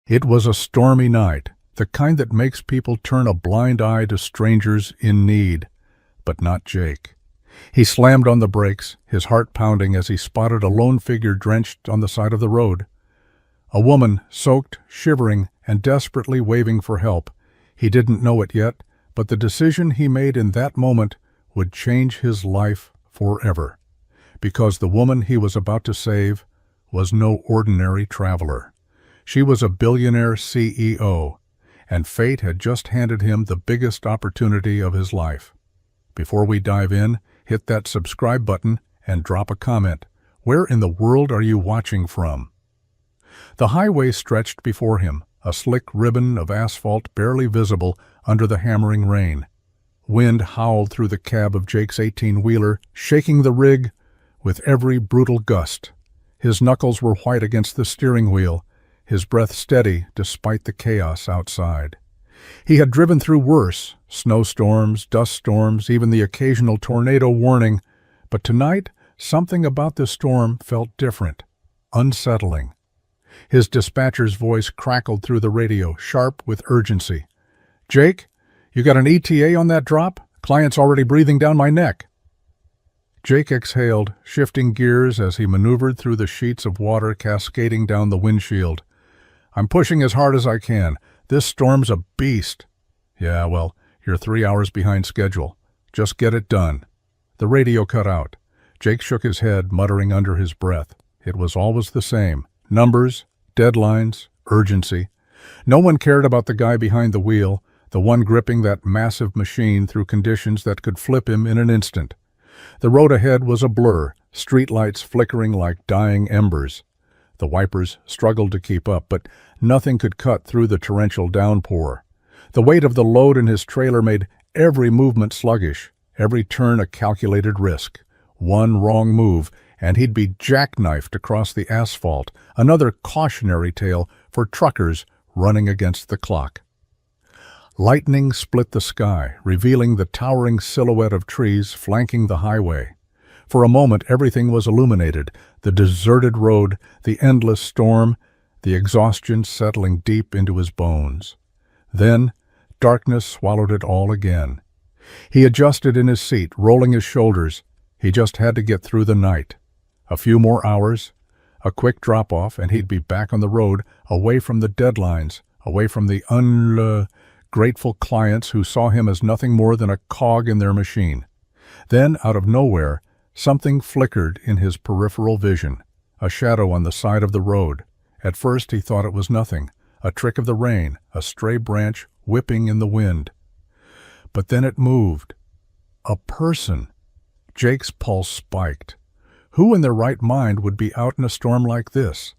It was a stormy night, the kind that makes people turn a blind eye to strangers in need. But not Jake. He slammed on the brakes, his heart pounding as he spotted a lone figure drenched on the side of the road. A woman, soaked, shivering, and desperately waving for help. He didn't know it yet, but the decision he made in that moment would change his life forever. Because the woman he was about to save was no ordinary traveler. She was a billionaire CEO, and fate had just handed him the biggest opportunity of his life. Before we dive in, hit that subscribe button and drop a comment. Where in the world are you watching from? The highway stretched before him, a slick ribbon of asphalt barely visible under the hammering rain. Wind howled through the cab of Jake's 18-wheeler, shaking the rig with every brutal gust. His knuckles were white against the steering wheel, his breath steady despite the chaos outside. He had driven through worse, snowstorms, dust storms, even the occasional tornado warning, but tonight something about the storm felt different, unsettling. His dispatcher's voice crackled through the radio, sharp with urgency. "Jake, you got an ETA on that drop? Client's already breathing down my neck." Jake exhaled, shifting gears as he maneuvered through the sheets of water cascading down the windshield. "I'm pushing as hard as I can. This storm's a beast." "Yeah, well, you're 3 hours behind schedule. Just get it done." The radio cut out. Jake shook his head, muttering under his breath. It was always the same. Numbers, deadlines, urgency. No one cared about the guy behind the wheel, the one gripping that massive machine through conditions that could flip him in an instant. The road ahead was a blur, streetlights flickering like dying embers. The wipers struggled to keep up, but nothing could cut through the torrential downpour. The weight of the load in his trailer made every movement sluggish, every turn a calculated risk. One wrong move, and he'd be jackknifed across the asphalt, another cautionary tale for truckers running against the clock. Lightning split the sky, revealing the towering silhouette of trees flanking the highway. For a moment everything was illuminated, the deserted road, the endless storm, the exhaustion settling deep into his bones. Then darkness swallowed it all again. He adjusted in his seat, rolling his shoulders. He just had to get through the night. A few more hours, a quick drop-off, and he'd be back on the road, away from the deadlines, away from the ungrateful clients who saw him as nothing more than a cog in their machine. Then, out of nowhere, something flickered in his peripheral vision, a shadow on the side of the road. At first he thought it was nothing, a trick of the rain, a stray branch whipping in the wind. But then it moved. A person. Jake's pulse spiked. Who in their right mind would be out in a storm like this?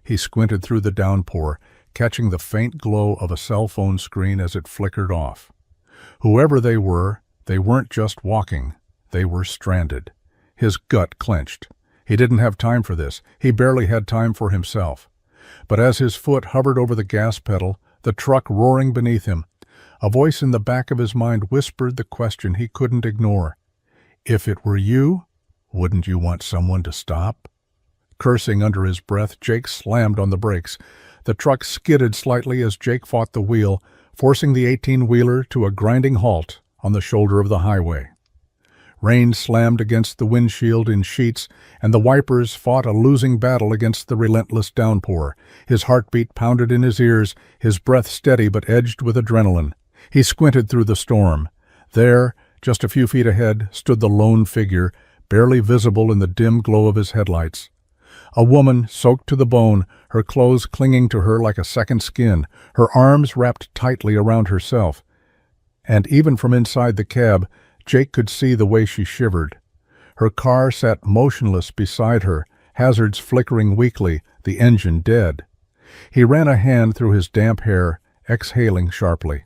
He squinted through the downpour, catching the faint glow of a cell phone screen as it flickered off. Whoever they weren't just walking, they were stranded. His gut clenched. He didn't have time for this. He barely had time for himself. But as his foot hovered over the gas pedal, the truck roaring beneath him, a voice in the back of his mind whispered the question he couldn't ignore. If it were you, wouldn't you want someone to stop? Cursing under his breath, Jake slammed on the brakes. The truck skidded slightly as Jake fought the wheel, forcing the 18-wheeler to a grinding halt on the shoulder of the highway. Rain slammed against the windshield in sheets, and the wipers fought a losing battle against the relentless downpour. His heartbeat pounded in his ears, his breath steady but edged with adrenaline. He squinted through the storm. There, just a few feet ahead, stood the lone figure, barely visible in the dim glow of his headlights. A woman soaked to the bone, her clothes clinging to her like a second skin, her arms wrapped tightly around herself. And even from inside the cab, Jake could see the way she shivered. Her car sat motionless beside her, hazards flickering weakly, the engine dead. He ran a hand through his damp hair, exhaling sharply.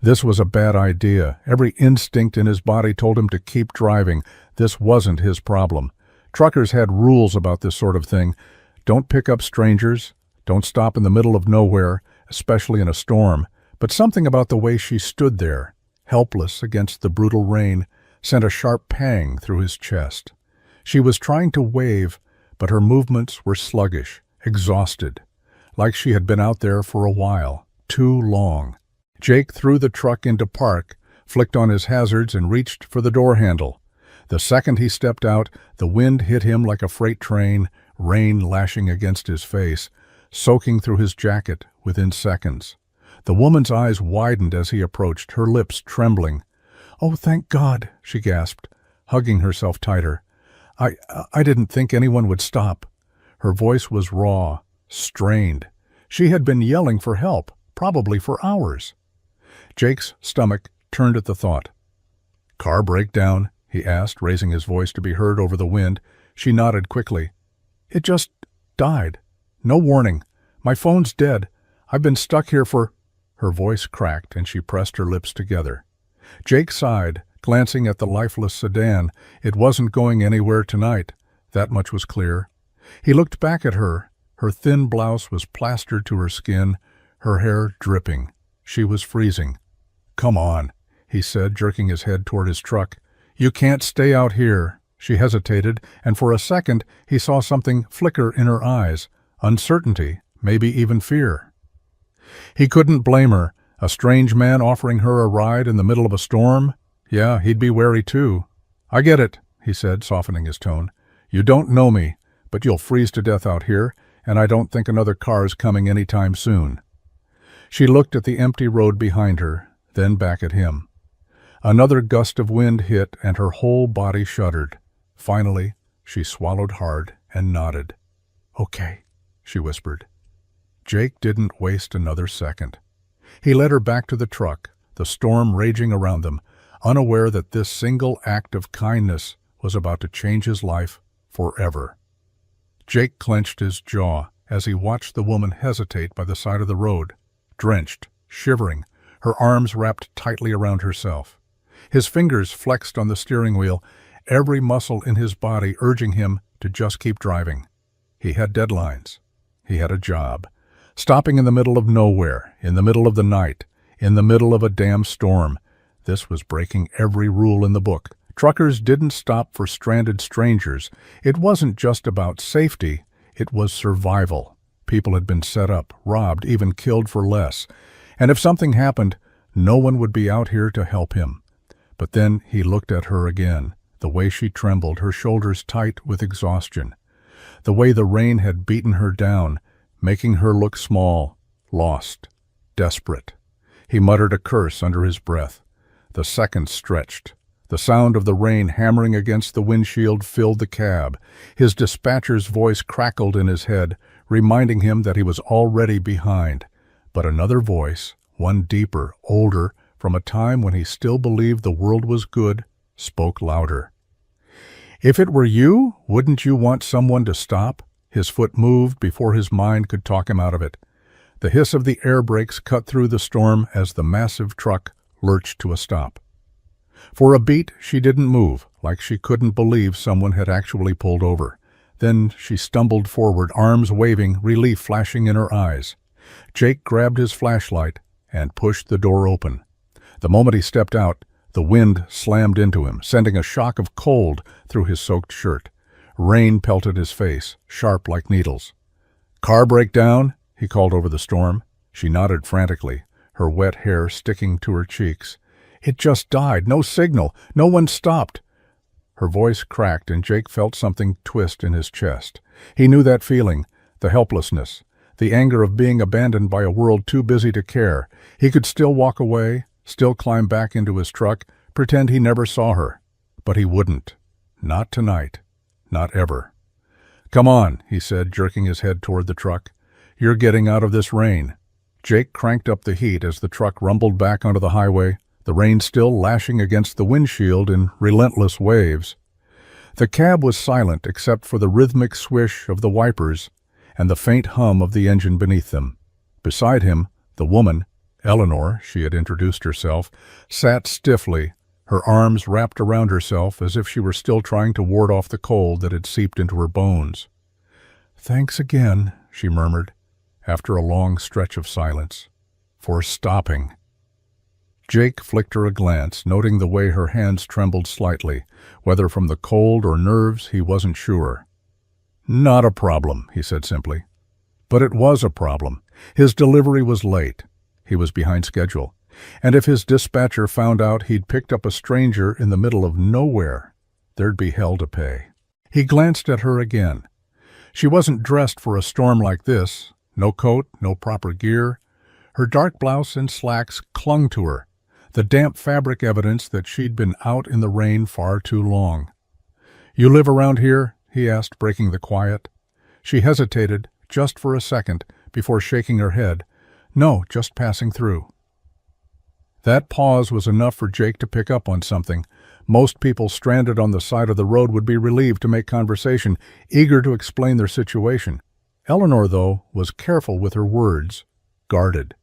This was a bad idea. Every instinct in his body told him to keep driving. This wasn't his problem. Truckers had rules about this sort of thing. Don't pick up strangers. Don't stop in the middle of nowhere, especially in a storm. But something about the way she stood there, helpless against the brutal rain, sent a sharp pang through his chest. She was trying to wave, but her movements were sluggish, exhausted. like she had been out there for a while, too long. Jake threw the truck into park, flicked on his hazards, and reached for the door handle. The second he stepped out, the wind hit him like a freight train, rain lashing against his face, soaking through his jacket within seconds. The woman's eyes widened as he approached, her lips trembling. "Oh, thank God," she gasped, hugging herself tighter. I didn't think anyone would stop." Her voice was raw, strained. She had been yelling for help, probably for hours. Jake's stomach turned at the thought. "Car breakdown?" he asked, raising his voice to be heard over the wind. She nodded quickly. "It just died. No warning. My phone's dead. I've been stuck here for—" Her voice cracked and she pressed her lips together. Jake sighed, glancing at the lifeless sedan. It wasn't going anywhere tonight. That much was clear. He looked back at her. Her thin blouse was plastered to her skin, her hair dripping. She was freezing. "Come on," he said, jerking his head toward his truck. "You can't stay out here." She hesitated, and for a second he saw something flicker in her eyes, uncertainty, maybe even fear. He couldn't blame her. A strange man offering her a ride in the middle of a storm? Yeah, he'd be wary too. "I get it," he said, softening his tone. "You don't know me, but you'll freeze to death out here, and I don't think another car's coming any time soon." She looked at the empty road behind her, then back at him. Another gust of wind hit, and her whole body shuddered. Finally, she swallowed hard and nodded. "Okay," she whispered. Jake didn't waste another second. He led her back to the truck, the storm raging around them, unaware that this single act of kindness was about to change his life forever. Jake clenched his jaw as he watched the woman hesitate by the side of the road, drenched, shivering, her arms wrapped tightly around herself. His fingers flexed on the steering wheel, every muscle in his body urging him to just keep driving. He had deadlines. He had a job. Stopping in the middle of nowhere, in the middle of the night, in the middle of a damn storm. This was breaking every rule in the book. Truckers didn't stop for stranded strangers. It wasn't just about safety, it was survival. People had been set up, robbed, even killed for less. And if something happened, no one would be out here to help him. But then he looked at her again, the way she trembled, her shoulders tight with exhaustion. The way the rain had beaten her down, making her look small, lost, desperate. He muttered a curse under his breath. The seconds stretched. The sound of the rain hammering against the windshield filled the cab. His dispatcher's voice crackled in his head, reminding him that he was already behind. But another voice, one deeper, older, from a time when he still believed the world was good, spoke louder. "If it were you, wouldn't you want someone to stop?" His foot moved before his mind could talk him out of it. The hiss of the air brakes cut through the storm as the massive truck lurched to a stop. For a beat, she didn't move, like she couldn't believe someone had actually pulled over. Then she stumbled forward, arms waving, relief flashing in her eyes. Jake grabbed his flashlight and pushed the door open. The moment he stepped out, the wind slammed into him, sending a shock of cold through his soaked shirt. Rain pelted his face, sharp like needles. "Car breakdown?" he called over the storm. She nodded frantically, her wet hair sticking to her cheeks. "It just died. No signal. No one stopped." Her voice cracked, and Jake felt something twist in his chest. He knew that feeling, the helplessness, the anger of being abandoned by a world too busy to care. He could still walk away, still climb back into his truck, pretend he never saw her. But he wouldn't. Not tonight. Not ever. "Come on," he said, jerking his head toward the truck. "You're getting out of this rain." Jake cranked up the heat as the truck rumbled back onto the highway, the rain still lashing against the windshield in relentless waves. The cab was silent except for the rhythmic swish of the wipers and the faint hum of the engine beneath them. Beside him, the woman, Eleanor, she had introduced herself, sat stiffly, her arms wrapped around herself as if she were still trying to ward off the cold that had seeped into her bones. "Thanks again," she murmured, after a long stretch of silence, "for stopping." Jake flicked her a glance, noting the way her hands trembled slightly, whether from the cold or nerves he wasn't sure. "Not a problem," he said simply. But it was a problem. His delivery was late. He was behind schedule. And if his dispatcher found out he'd picked up a stranger in the middle of nowhere, there'd be hell to pay. He glanced at her again. She wasn't dressed for a storm like this. No coat, no proper gear. Her dark blouse and slacks clung to her, the damp fabric evidence that she'd been out in the rain far too long. "You live around here?" he asked, breaking the quiet. She hesitated, just for a second, before shaking her head. "No, just passing through." That pause was enough for Jake to pick up on something. Most people stranded on the side of the road would be relieved to make conversation, eager to explain their situation. Eleanor, though, was careful with her words, guarded.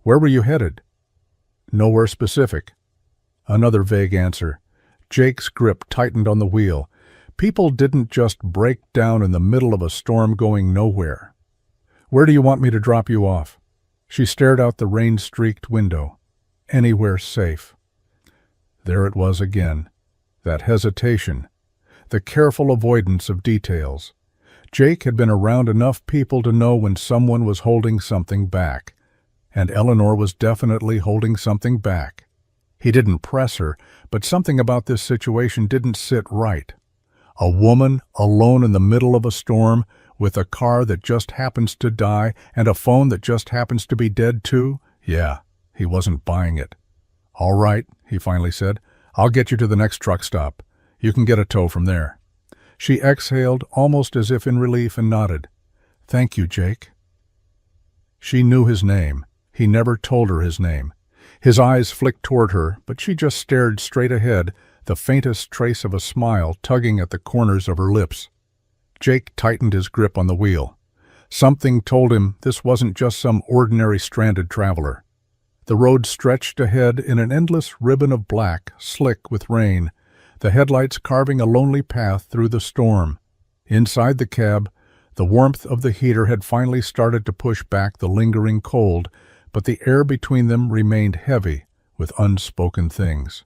"Where were you headed?" "Nowhere specific." Another vague answer. Jake's grip tightened on the wheel. People didn't just break down in the middle of a storm going nowhere. "Where do you want me to drop you off?" She stared out the rain-streaked window. "Anywhere safe." There it was again, that hesitation, the careful avoidance of details. Jake had been around enough people to know when someone was holding something back, and Eleanor was definitely holding something back. He didn't press her, but something about this situation didn't sit right. A woman alone in the middle of a storm, with a car that just happens to die and a phone that just happens to be dead too? Yeah, he wasn't buying it. "All right," he finally said. "I'll get you to the next truck stop. You can get a tow from there." She exhaled, almost as if in relief, and nodded. "Thank you, Jake." She knew his name. He never told her his name. His eyes flicked toward her, but she just stared straight ahead, the faintest trace of a smile tugging at the corners of her lips. Jake tightened his grip on the wheel. Something told him this wasn't just some ordinary stranded traveler. The road stretched ahead in an endless ribbon of black, slick with rain, the headlights carving a lonely path through the storm. Inside the cab, the warmth of the heater had finally started to push back the lingering cold, but the air between them remained heavy with unspoken things.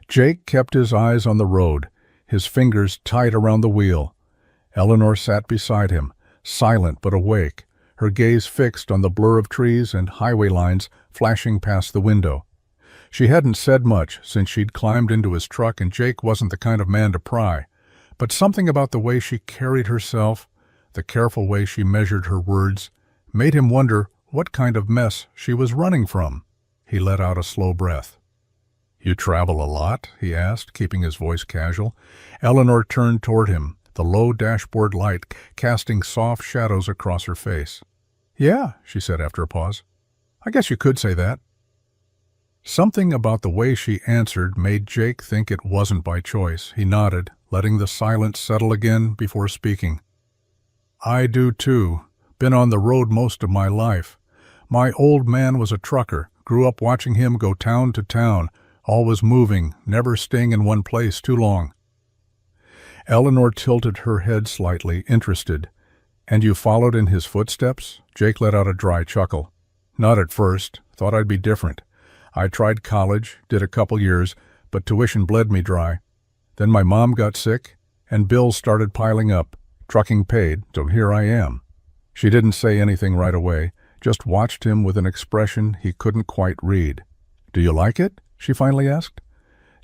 Jake kept his eyes on the road, his fingers tight around the wheel. Eleanor sat beside him, silent but awake, her gaze fixed on the blur of trees and highway lines flashing past the window. She hadn't said much since she'd climbed into his truck, and Jake wasn't the kind of man to pry. But something about the way she carried herself, the careful way she measured her words, made him wonder what kind of mess she was running from. He let out a slow breath. "You travel a lot?" he asked, keeping his voice casual. Eleanor turned toward him, the low dashboard light casting soft shadows across her face. "Yeah," she said after a pause. "I guess you could say that." Something about the way she answered made Jake think it wasn't by choice. He nodded, letting the silence settle again before speaking. "I do too. Been on the road most of my life. My old man was a trucker. Grew up watching him go town to town, always moving, never staying in one place too long." Eleanor tilted her head slightly, interested. "And you followed in his footsteps?" Jake let out a dry chuckle. "Not at first. Thought I'd be different. I tried college, did a couple years, but tuition bled me dry. Then my mom got sick, and bills started piling up. Trucking paid, so here I am." She didn't say anything right away, just watched him with an expression he couldn't quite read. "Do you like it?" she finally asked.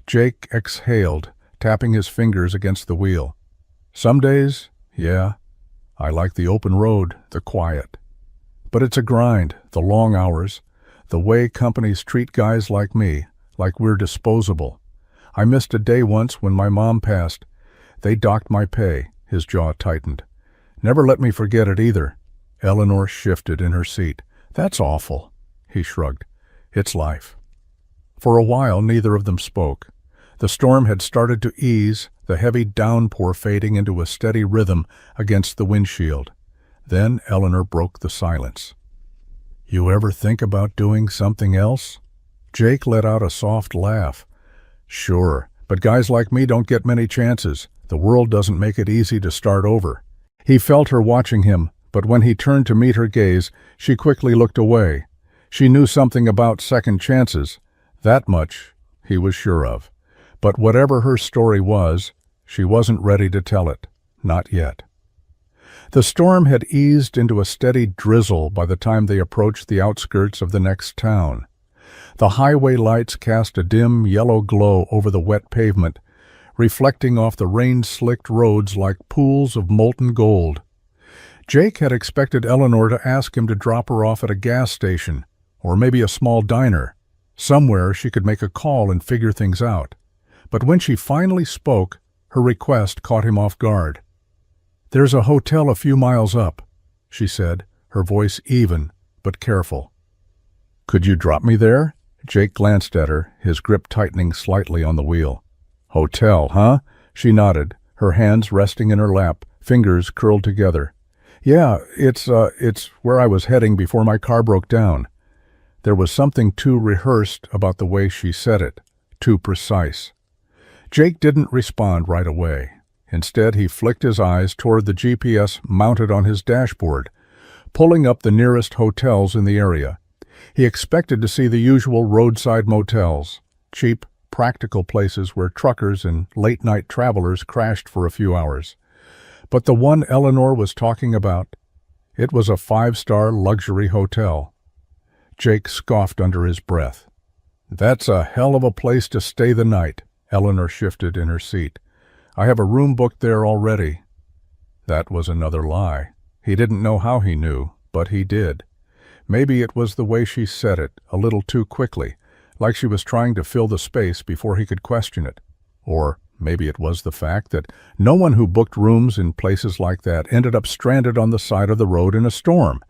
Jake exhaled, tapping his fingers against the wheel. "Some days, yeah. I like the open road, the quiet. But it's a grind, the long hours, the way companies treat guys like me, like we're disposable. I missed a day once when my mom passed. They docked my pay." His jaw tightened. "Never let me forget it either." Eleanor shifted in her seat. "That's awful." He shrugged. "It's life." For a while, neither of them spoke. The storm had started to ease, the heavy downpour fading into a steady rhythm against the windshield. Then Eleanor broke the silence. "You ever think about doing something else?" Jake let out a soft laugh. "Sure, but guys like me don't get many chances. The world doesn't make it easy to start over." He felt her watching him, but when he turned to meet her gaze, she quickly looked away. She knew something about second chances. That much he was sure of. But whatever her story was, she wasn't ready to tell it. Not yet. The storm had eased into a steady drizzle by the time they approached the outskirts of the next town. The highway lights cast a dim yellow glow over the wet pavement, reflecting off the rain-slicked roads like pools of molten gold. Jake had expected Eleanor to ask him to drop her off at a gas station, or maybe a small diner, somewhere she could make a call and figure things out. But when she finally spoke, her request caught him off guard. "There's a hotel a few miles up," she said, her voice even but careful. "Could you drop me there?" Jake glanced at her, his grip tightening slightly on the wheel. "Hotel, huh?" She nodded, her hands resting in her lap, fingers curled together. "Yeah, it's where I was heading before my car broke down." There was something too rehearsed about the way she said it, too precise. Jake didn't respond right away. Instead, he flicked his eyes toward the GPS mounted on his dashboard, pulling up the nearest hotels in the area. He expected to see the usual roadside motels, cheap, practical places where truckers and late-night travelers crashed for a few hours. But the one Eleanor was talking about, it was a five-star luxury hotel. Jake scoffed under his breath. "That's a hell of a place to stay the night." Eleanor shifted in her seat. "I have a room booked there already." That was another lie. He didn't know how he knew, but he did. Maybe it was the way she said it, a little too quickly, like she was trying to fill the space before he could question it. Or maybe it was the fact that no one who booked rooms in places like that ended up stranded on the side of the road in a storm,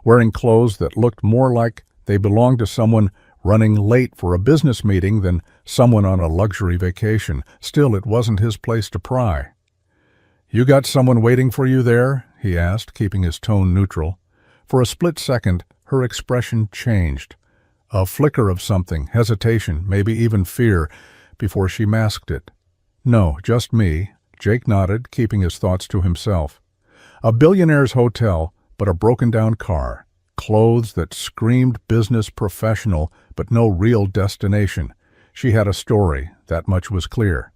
wearing clothes that looked more like they belonged to someone running late for a business meeting than someone on a luxury vacation. Still, it wasn't his place to pry. "You got someone waiting for you there?" he asked, keeping his tone neutral. For a split second, her expression changed. A flicker of something, hesitation, maybe even fear, before she masked it. "No, just me." Jake nodded, keeping his thoughts to himself. A billionaire's hotel, but a broken-down car. Clothes that screamed business professional, but no real destination. She had a story, that much was clear.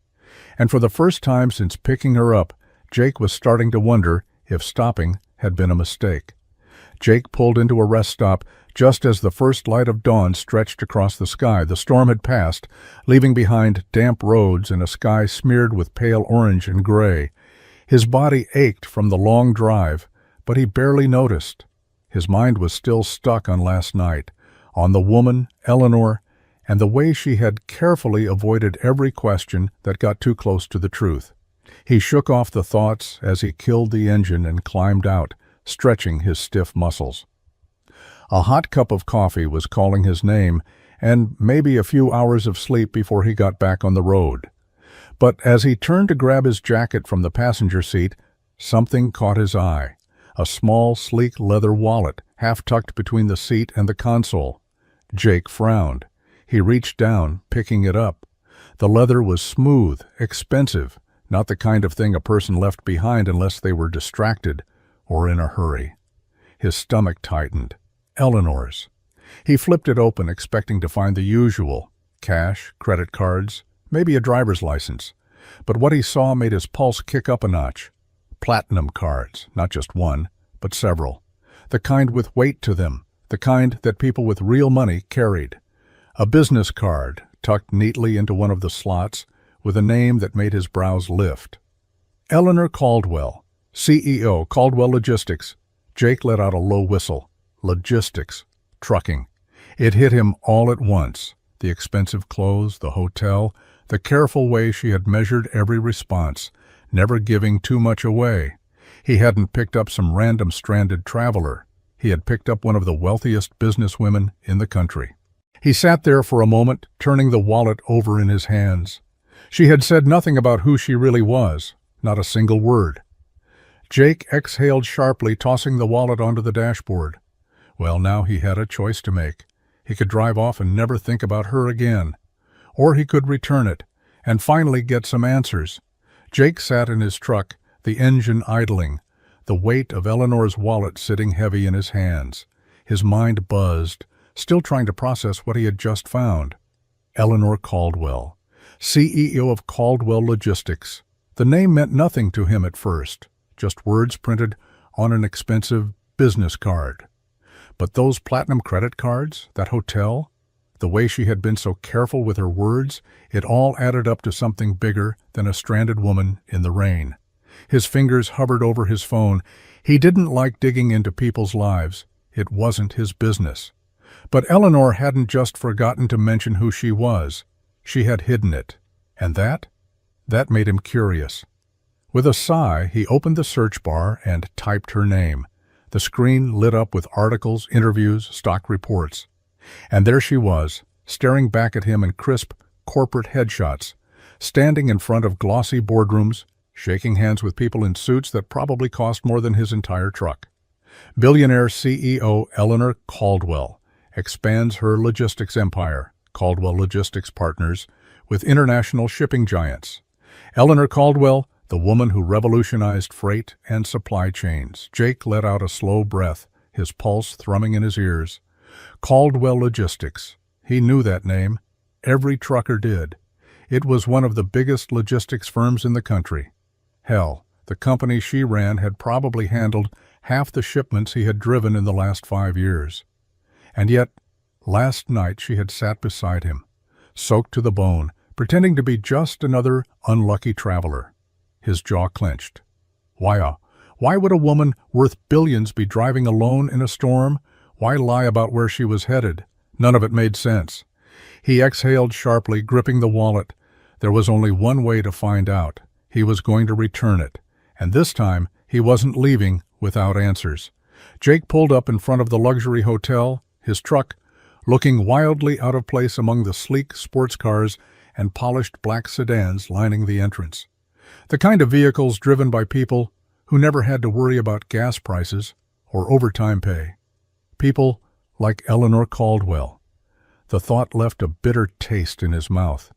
And for the first time since picking her up, Jake was starting to wonder if stopping had been a mistake. Jake pulled into a rest stop just as the first light of dawn stretched across the sky. The storm had passed, leaving behind damp roads and a sky smeared with pale orange and gray. His body ached from the long drive, but he barely noticed. His mind was still stuck on last night, on the woman, Eleanor, and the way she had carefully avoided every question that got too close to the truth. He shook off the thoughts as he killed the engine and climbed out, stretching his stiff muscles. A hot cup of coffee was calling his name, and maybe a few hours of sleep before he got back on the road. But as he turned to grab his jacket from the passenger seat, something caught his eye. A small, sleek leather wallet, half tucked between the seat and the console. Jake frowned. He reached down, picking it up. The leather was smooth, expensive, not the kind of thing a person left behind unless they were distracted or in a hurry. His stomach tightened. Eleanor's. He flipped it open, expecting to find the usual: cash, credit cards, maybe a driver's license. But what he saw made his pulse kick up a notch. Platinum cards, not just one, but several. The kind with weight to them, the kind that people with real money carried. A business card, tucked neatly into one of the slots, with a name that made his brows lift. Eleanor Caldwell, CEO, Caldwell Logistics. Jake let out a low whistle. Logistics. Trucking. It hit him all at once. The expensive clothes, the hotel, the careful way she had measured every response, never giving too much away. He hadn't picked up some random stranded traveler. He had picked up one of the wealthiest businesswomen in the country. He sat there for a moment, turning the wallet over in his hands. She had said nothing about who she really was, not a single word. Jake exhaled sharply, tossing the wallet onto the dashboard. Well, now he had a choice to make. He could drive off and never think about her again. Or he could return it, and finally get some answers. Jake sat in his truck, the engine idling, the weight of Eleanor's wallet sitting heavy in his hands. His mind buzzed, still trying to process what he had just found. Eleanor Caldwell, CEO of Caldwell Logistics. The name meant nothing to him at first, just words printed on an expensive business card. But those platinum credit cards, that hotel, the way she had been so careful with her words, it all added up to something bigger than a stranded woman in the rain. His fingers hovered over his phone. He didn't like digging into people's lives. It wasn't his business. But Eleanor hadn't just forgotten to mention who she was. She had hidden it. And that made him curious. With a sigh, he opened the search bar and typed her name. The screen lit up with articles, interviews, stock reports. And there she was, staring back at him in crisp corporate headshots, standing in front of glossy boardrooms, shaking hands with people in suits that probably cost more than his entire truck. Billionaire CEO Eleanor Caldwell expands her logistics empire, Caldwell Logistics Partners, with international shipping giants. Eleanor Caldwell, the woman who revolutionized freight and supply chains. Jake let out a slow breath, his pulse thrumming in his ears. Caldwell Logistics. He knew that name. Every trucker did. It was one of the biggest logistics firms in the country. Hell, the company she ran had probably handled half the shipments he had driven in the last 5 years. And yet, last night she had sat beside him, soaked to the bone, pretending to be just another unlucky traveler. His jaw clenched. Why would a woman worth billions be driving alone in a storm? Why lie about where she was headed? None of it made sense. He exhaled sharply, gripping the wallet. There was only one way to find out. He was going to return it. And this time, he wasn't leaving without answers. Jake pulled up in front of the luxury hotel, his truck, looking wildly out of place among the sleek sports cars and polished black sedans lining the entrance. The kind of vehicles driven by people who never had to worry about gas prices or overtime pay. People like Eleanor Caldwell. The thought left a bitter taste in his mouth.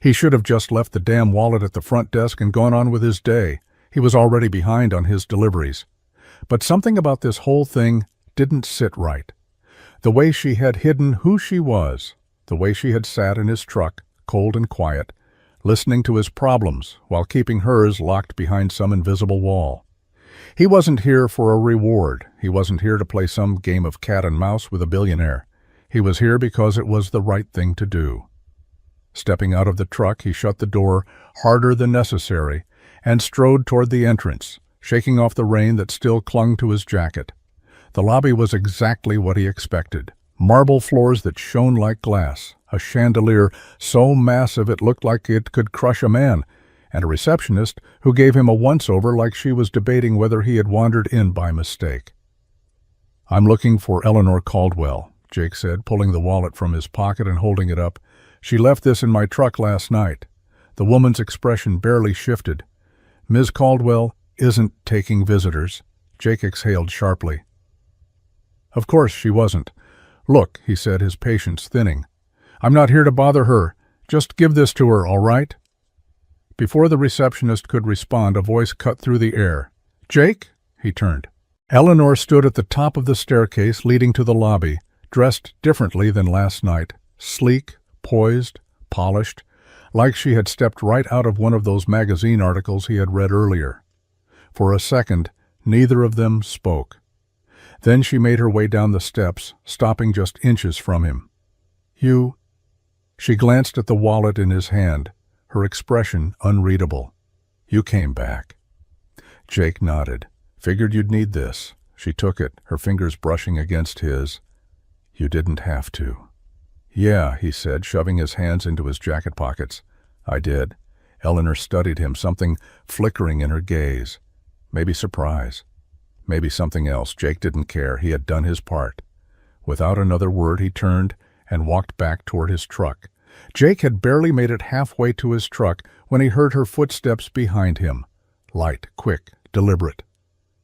He should have just left the damn wallet at the front desk and gone on with his day. He was already behind on his deliveries. But something about this whole thing didn't sit right. The way she had hidden who she was, the way she had sat in his truck, cold and quiet, listening to his problems while keeping hers locked behind some invisible wall. He wasn't here for a reward. He wasn't here to play some game of cat and mouse with a billionaire. He was here because it was the right thing to do. Stepping out of the truck, he shut the door harder than necessary and strode toward the entrance, shaking off the rain that still clung to his jacket. The lobby was exactly what he expected. Marble floors that shone like glass, a chandelier so massive it looked like it could crush a man, and a receptionist who gave him a once-over like she was debating whether he had wandered in by mistake. "I'm looking for Eleanor Caldwell," Jake said, pulling the wallet from his pocket and holding it up. "She left this in my truck last night." The woman's expression barely shifted. "Ms. Caldwell isn't taking visitors." Jake exhaled sharply. Of course she wasn't. "Look," he said, his patience thinning. "I'm not here to bother her. Just give this to her, all right?" Before the receptionist could respond, a voice cut through the air. "Jake?" He turned. Eleanor stood at the top of the staircase leading to the lobby, dressed differently than last night, sleek, poised, polished, like she had stepped right out of one of those magazine articles he had read earlier. For a second, neither of them spoke. Then she made her way down the steps, stopping just inches from him. "You—" She glanced at the wallet in his hand, her expression unreadable. "You came back." Jake nodded. "Figured you'd need this." She took it, her fingers brushing against his. "You didn't have to." "Yeah," he said, shoving his hands into his jacket pockets. "I did." Eleanor studied him, something flickering in her gaze. Maybe surprise. Maybe something else. Jake didn't care. He had done his part. Without another word, he turned and walked back toward his truck. Jake had barely made it halfway to his truck when he heard her footsteps behind him. Light, quick, deliberate.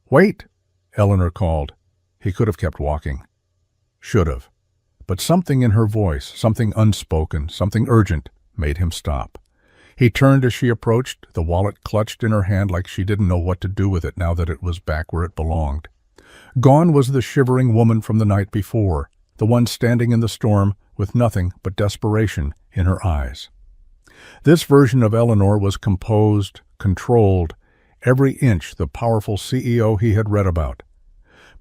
"Wait!" Eleanor called. He could have kept walking. Should have. But something in her voice, something unspoken, something urgent, made him stop. He turned as she approached, the wallet clutched in her hand like she didn't know what to do with it now that it was back where it belonged. Gone was the shivering woman from the night before, the one standing in the storm with nothing but desperation in her eyes. This version of Eleanor was composed, controlled, every inch the powerful CEO he had read about.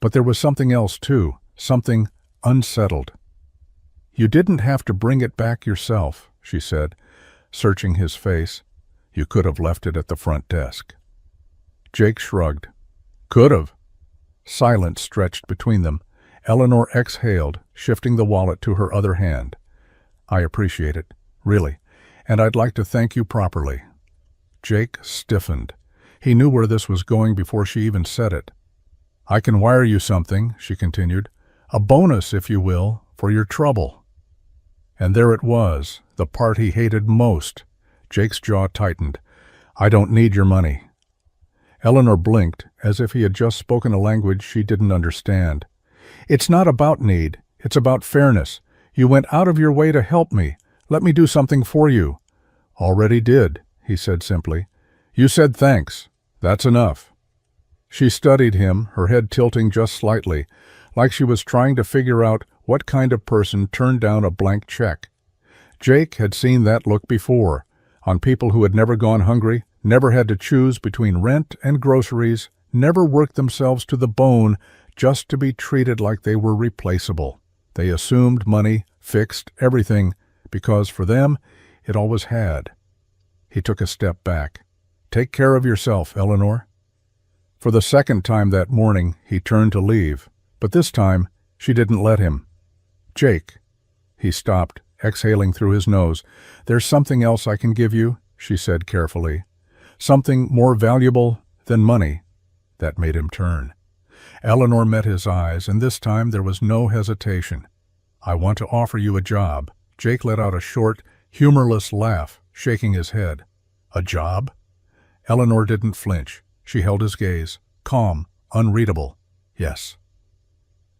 But there was something else too, something unsettled. "You didn't have to bring it back yourself," she said, searching his face. "You could have left it at the front desk." Jake shrugged. "Could have." Silence stretched between them. Eleanor exhaled, shifting the wallet to her other hand. "I appreciate it, really, and I'd like to thank you properly." Jake stiffened. He knew where this was going before she even said it. "I can wire you something," she continued. "A bonus, if you will, for your trouble." And there it was, the part he hated most. Jake's jaw tightened. "I don't need your money." Eleanor blinked, as if he had just spoken a language she didn't understand. "It's not about need. It's about fairness. You went out of your way to help me. Let me do something for you." "Already did," he said simply. "You said thanks. That's enough." She studied him, her head tilting just slightly, like she was trying to figure out what kind of person turned down a blank check. Jake had seen that look before, on people who had never gone hungry, never had to choose between rent and groceries, never worked themselves to the bone just to be treated like they were replaceable. They assumed money fixed everything, because for them, it always had. He took a step back. "Take care of yourself, Eleanor." For the second time that morning, he turned to leave, but this time, she didn't let him. "Jake." He stopped, exhaling through his nose. "There's something else I can give you," she said carefully. "Something more valuable than money." That made him turn. Eleanor met his eyes, and this time there was no hesitation. "I want to offer you a job." Jake let out a short, humorless laugh, shaking his head. "A job?" Eleanor didn't flinch. She held his gaze, calm, unreadable. "Yes."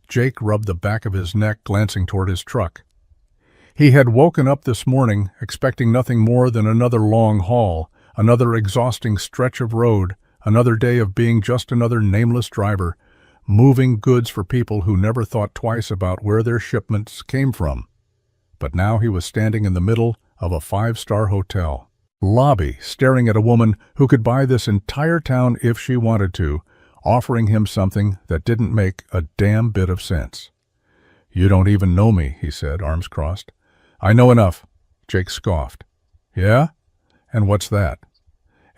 Jake rubbed the back of his neck, glancing toward his truck. He had woken up this morning expecting nothing more than another long haul, another exhausting stretch of road, another day of being just another nameless driver, moving goods for people who never thought twice about where their shipments came from. But now he was standing in the middle of a five-star hotel lobby, staring at a woman who could buy this entire town if she wanted to, offering him something that didn't make a damn bit of sense. "You don't even know me," he said, arms crossed. "I know enough," Jake scoffed. "Yeah? And what's that?"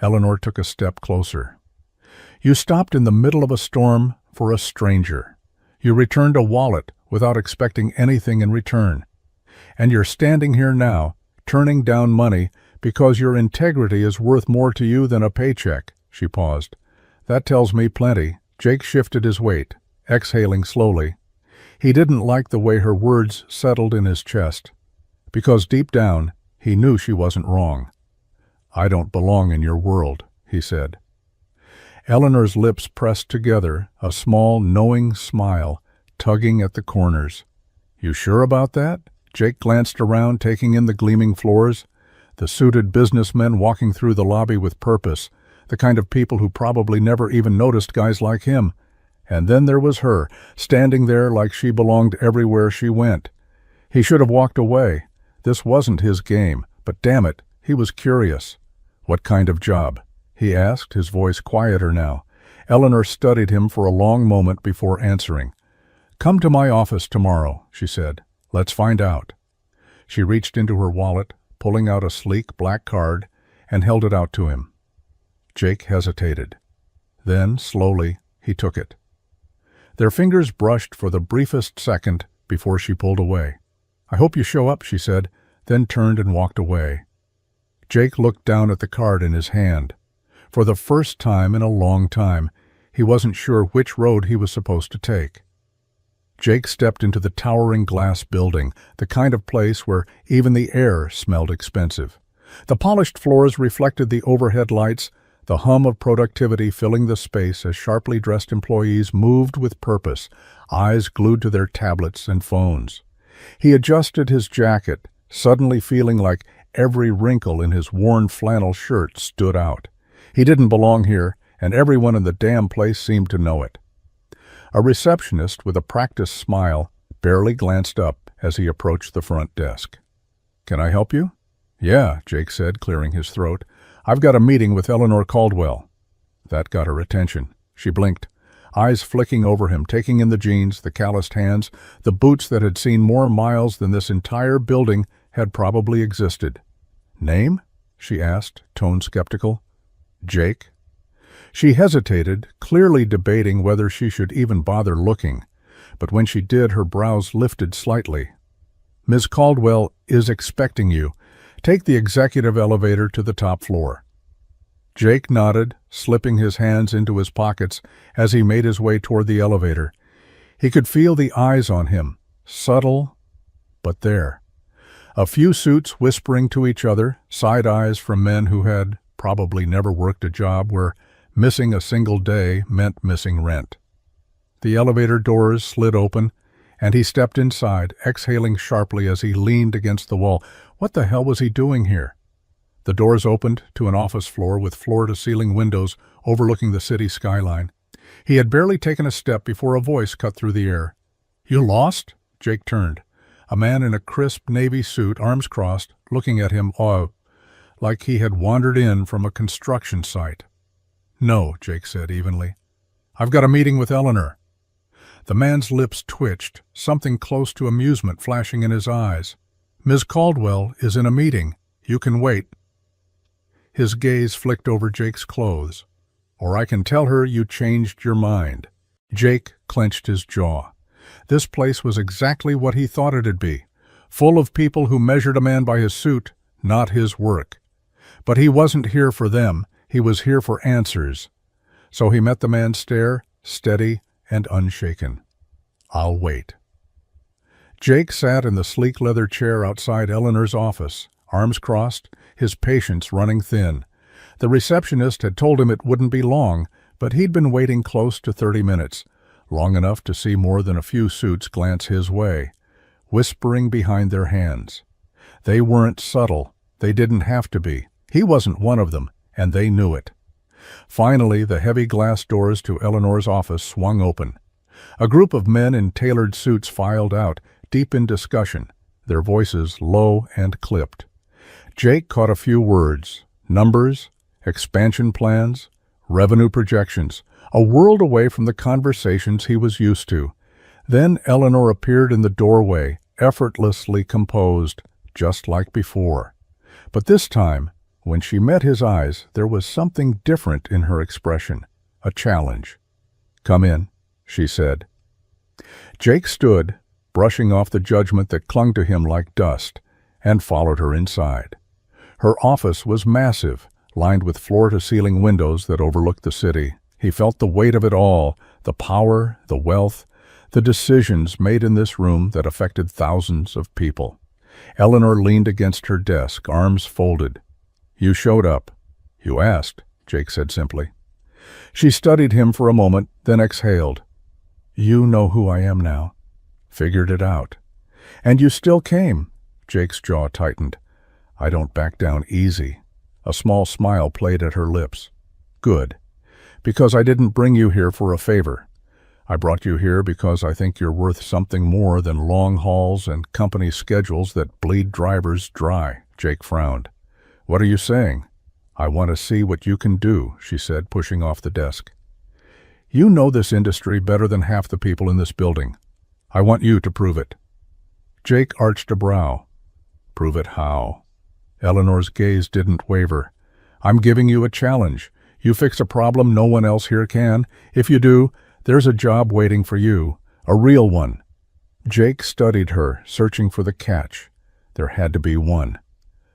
Eleanor took a step closer. "You stopped in the middle of a storm for a stranger. You returned a wallet without expecting anything in return. And you're standing here now, turning down money because your integrity is worth more to you than a paycheck." She paused. "That tells me plenty." Jake shifted his weight, exhaling slowly. He didn't like the way her words settled in his chest, because deep down he knew she wasn't wrong. "I don't belong in your world," he said. Eleanor's lips pressed together, a small, knowing smile, tugging at the corners. "You sure about that?" Jake glanced around, taking in the gleaming floors, the suited businessmen walking through the lobby with purpose, the kind of people who probably never even noticed guys like him. And then there was her, standing there like she belonged everywhere she went. He should have walked away. This wasn't his game, but damn it, he was curious. "What kind of job?" he asked, his voice quieter now. Eleanor studied him for a long moment before answering. "Come to my office tomorrow," she said. "Let's find out." She reached into her wallet, pulling out a sleek black card, and held it out to him. Jake hesitated. Then, slowly, he took it. Their fingers brushed for the briefest second before she pulled away. "I hope you show up," she said, then turned and walked away. Jake looked down at the card in his hand. For the first time in a long time, he wasn't sure which road he was supposed to take. Jake stepped into the towering glass building, the kind of place where even the air smelled expensive. The polished floors reflected the overhead lights, the hum of productivity filling the space as sharply dressed employees moved with purpose, eyes glued to their tablets and phones. He adjusted his jacket, suddenly feeling like every wrinkle in his worn flannel shirt stood out. He didn't belong here, and everyone in the damn place seemed to know it. A receptionist with a practiced smile barely glanced up as he approached the front desk. "Can I help you?" "Yeah," Jake said, clearing his throat. "I've got a meeting with Eleanor Caldwell." That got her attention. She blinked, eyes flicking over him, taking in the jeans, the calloused hands, the boots that had seen more miles than this entire building had probably existed. "Name?" she asked, tone skeptical. "Jake." She hesitated, clearly debating whether she should even bother looking, but when she did, her brows lifted slightly. "Ms. Caldwell is expecting you. Take the executive elevator to the top floor." Jake nodded, slipping his hands into his pockets as he made his way toward the elevator. He could feel the eyes on him, subtle, but there. A few suits whispering to each other, side eyes from men who had probably never worked a job where missing a single day meant missing rent. The elevator doors slid open, and he stepped inside, exhaling sharply as he leaned against the wall. What the hell was he doing here? The doors opened to an office floor with floor-to-ceiling windows overlooking the city skyline. He had barely taken a step before a voice cut through the air. "You lost?" Jake turned. A man in a crisp navy suit, arms crossed, looking at him, like he had wandered in from a construction site. "No," Jake said evenly. "I've got a meeting with Eleanor." The man's lips twitched, something close to amusement flashing in his eyes. "Ms. Caldwell is in a meeting. You can wait." His gaze flicked over Jake's clothes. "Or I can tell her you changed your mind." Jake clenched his jaw. This place was exactly what he thought it'd be, full of people who measured a man by his suit, not his work. But he wasn't here for them, he was here for answers. So he met the man's stare, steady and unshaken. "I'll wait." Jake sat in the sleek leather chair outside Eleanor's office, arms crossed, his patience running thin. The receptionist had told him it wouldn't be long, but he'd been waiting close to 30 minutes, long enough to see more than a few suits glance his way, whispering behind their hands. They weren't subtle, they didn't have to be. He wasn't one of them, and they knew it. Finally, the heavy glass doors to Eleanor's office swung open. A group of men in tailored suits filed out, deep in discussion, their voices low and clipped. Jake caught a few words: numbers, expansion plans, revenue projections, a world away from the conversations he was used to. Then Eleanor appeared in the doorway, effortlessly composed, just like before. But this time, when she met his eyes, there was something different in her expression, a challenge. "Come in," she said. Jake stood, brushing off the judgment that clung to him like dust, and followed her inside. Her office was massive, lined with floor-to-ceiling windows that overlooked the city. He felt the weight of it all, the power, the wealth, the decisions made in this room that affected thousands of people. Eleanor leaned against her desk, arms folded. "You showed up. You asked," Jake said simply. She studied him for a moment, then exhaled. "You know who I am now. Figured it out. And you still came." Jake's jaw tightened. "I don't back down easy." A small smile played at her lips. "Good. Because I didn't bring you here for a favor. I brought you here because I think you're worth something more than long hauls and company schedules that bleed drivers dry." Jake frowned. "What are you saying?" "I want to see what you can do," she said, pushing off the desk. "You know this industry better than half the people in this building. I want you to prove it." Jake arched a brow. "Prove it how?" Eleanor's gaze didn't waver. "I'm giving you a challenge. You fix a problem no one else here can. If you do, there's a job waiting for you. A real one." Jake studied her, searching for the catch. There had to be one.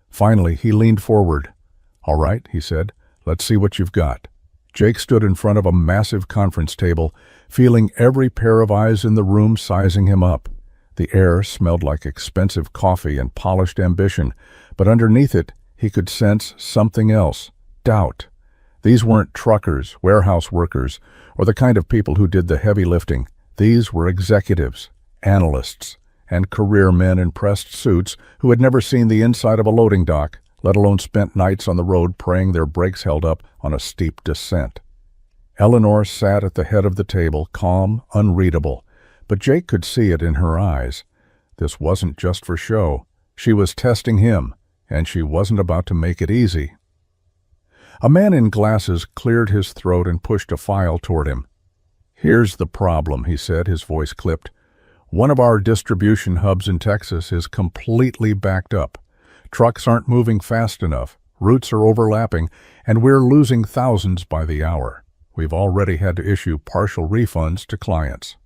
Finally, he leaned forward. "All right," he said. "Let's see what you've got." Jake stood in front of a massive conference table, feeling every pair of eyes in the room sizing him up. The air smelled like expensive coffee and polished ambition, but underneath it, he could sense something else: doubt. These weren't truckers, warehouse workers, or the kind of people who did the heavy lifting. These were executives, analysts, and career men in pressed suits who had never seen the inside of a loading dock, let alone spent nights on the road praying their brakes held up on a steep descent. Eleanor sat at the head of the table, calm, unreadable, but Jake could see it in her eyes. This wasn't just for show. She was testing him, and she wasn't about to make it easy. A man in glasses cleared his throat and pushed a file toward him. "Here's the problem," he said, his voice clipped. "One of our distribution hubs in Texas is completely backed up. Trucks aren't moving fast enough, routes are overlapping, and we're losing thousands by the hour. We've already had to issue partial refunds to clients."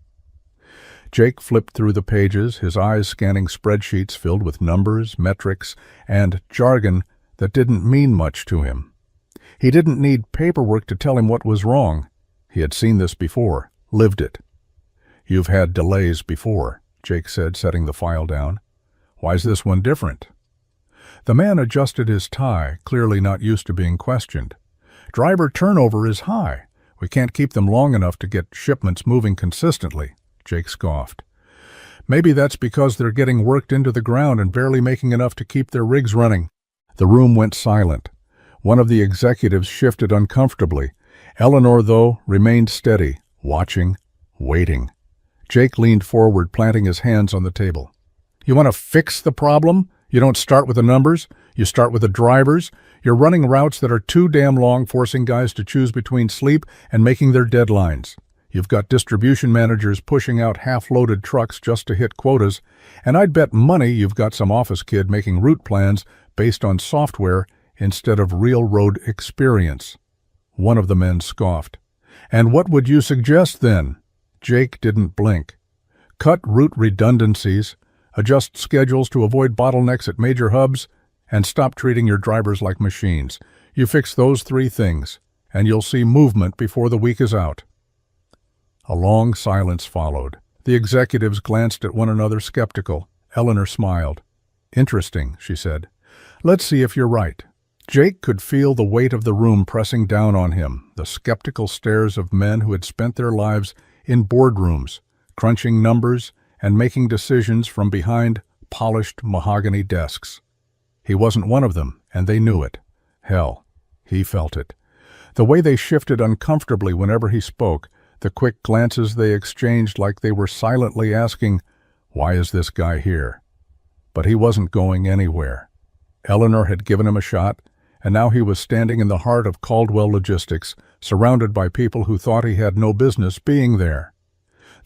Jake flipped through the pages, his eyes scanning spreadsheets filled with numbers, metrics, and jargon that didn't mean much to him. He didn't need paperwork to tell him what was wrong. He had seen this before, lived it. "You've had delays before," Jake said, setting the file down. "Why's this one different?" The man adjusted his tie, clearly not used to being questioned. "Driver turnover is high. We can't keep them long enough to get shipments moving consistently," Jake scoffed. "Maybe that's because they're getting worked into the ground and barely making enough to keep their rigs running." The room went silent. One of the executives shifted uncomfortably. Eleanor, though, remained steady, watching, waiting. Jake leaned forward, planting his hands on the table. "You want to fix the problem? You don't start with the numbers. You start with the drivers. You're running routes that are too damn long, forcing guys to choose between sleep and making their deadlines. You've got distribution managers pushing out half-loaded trucks just to hit quotas, and I'd bet money you've got some office kid making route plans based on software instead of real road experience." One of the men scoffed. "And what would you suggest then?" Jake didn't blink. "Cut route redundancies, adjust schedules to avoid bottlenecks at major hubs, and stop treating your drivers like machines. You fix those three things, and you'll see movement before the week is out." A long silence followed. The executives glanced at one another, skeptical. Eleanor smiled. "Interesting," she said. "Let's see if you're right." Jake could feel the weight of the room pressing down on him, the skeptical stares of men who had spent their lives in boardrooms, crunching numbers and making decisions from behind polished mahogany desks. He wasn't one of them, and they knew it. Hell, he felt it. The way they shifted uncomfortably whenever he spoke, the quick glances they exchanged like they were silently asking, "Why is this guy here?" But he wasn't going anywhere. Eleanor had given him a shot, and now he was standing in the heart of Caldwell Logistics, surrounded by people who thought he had no business being there.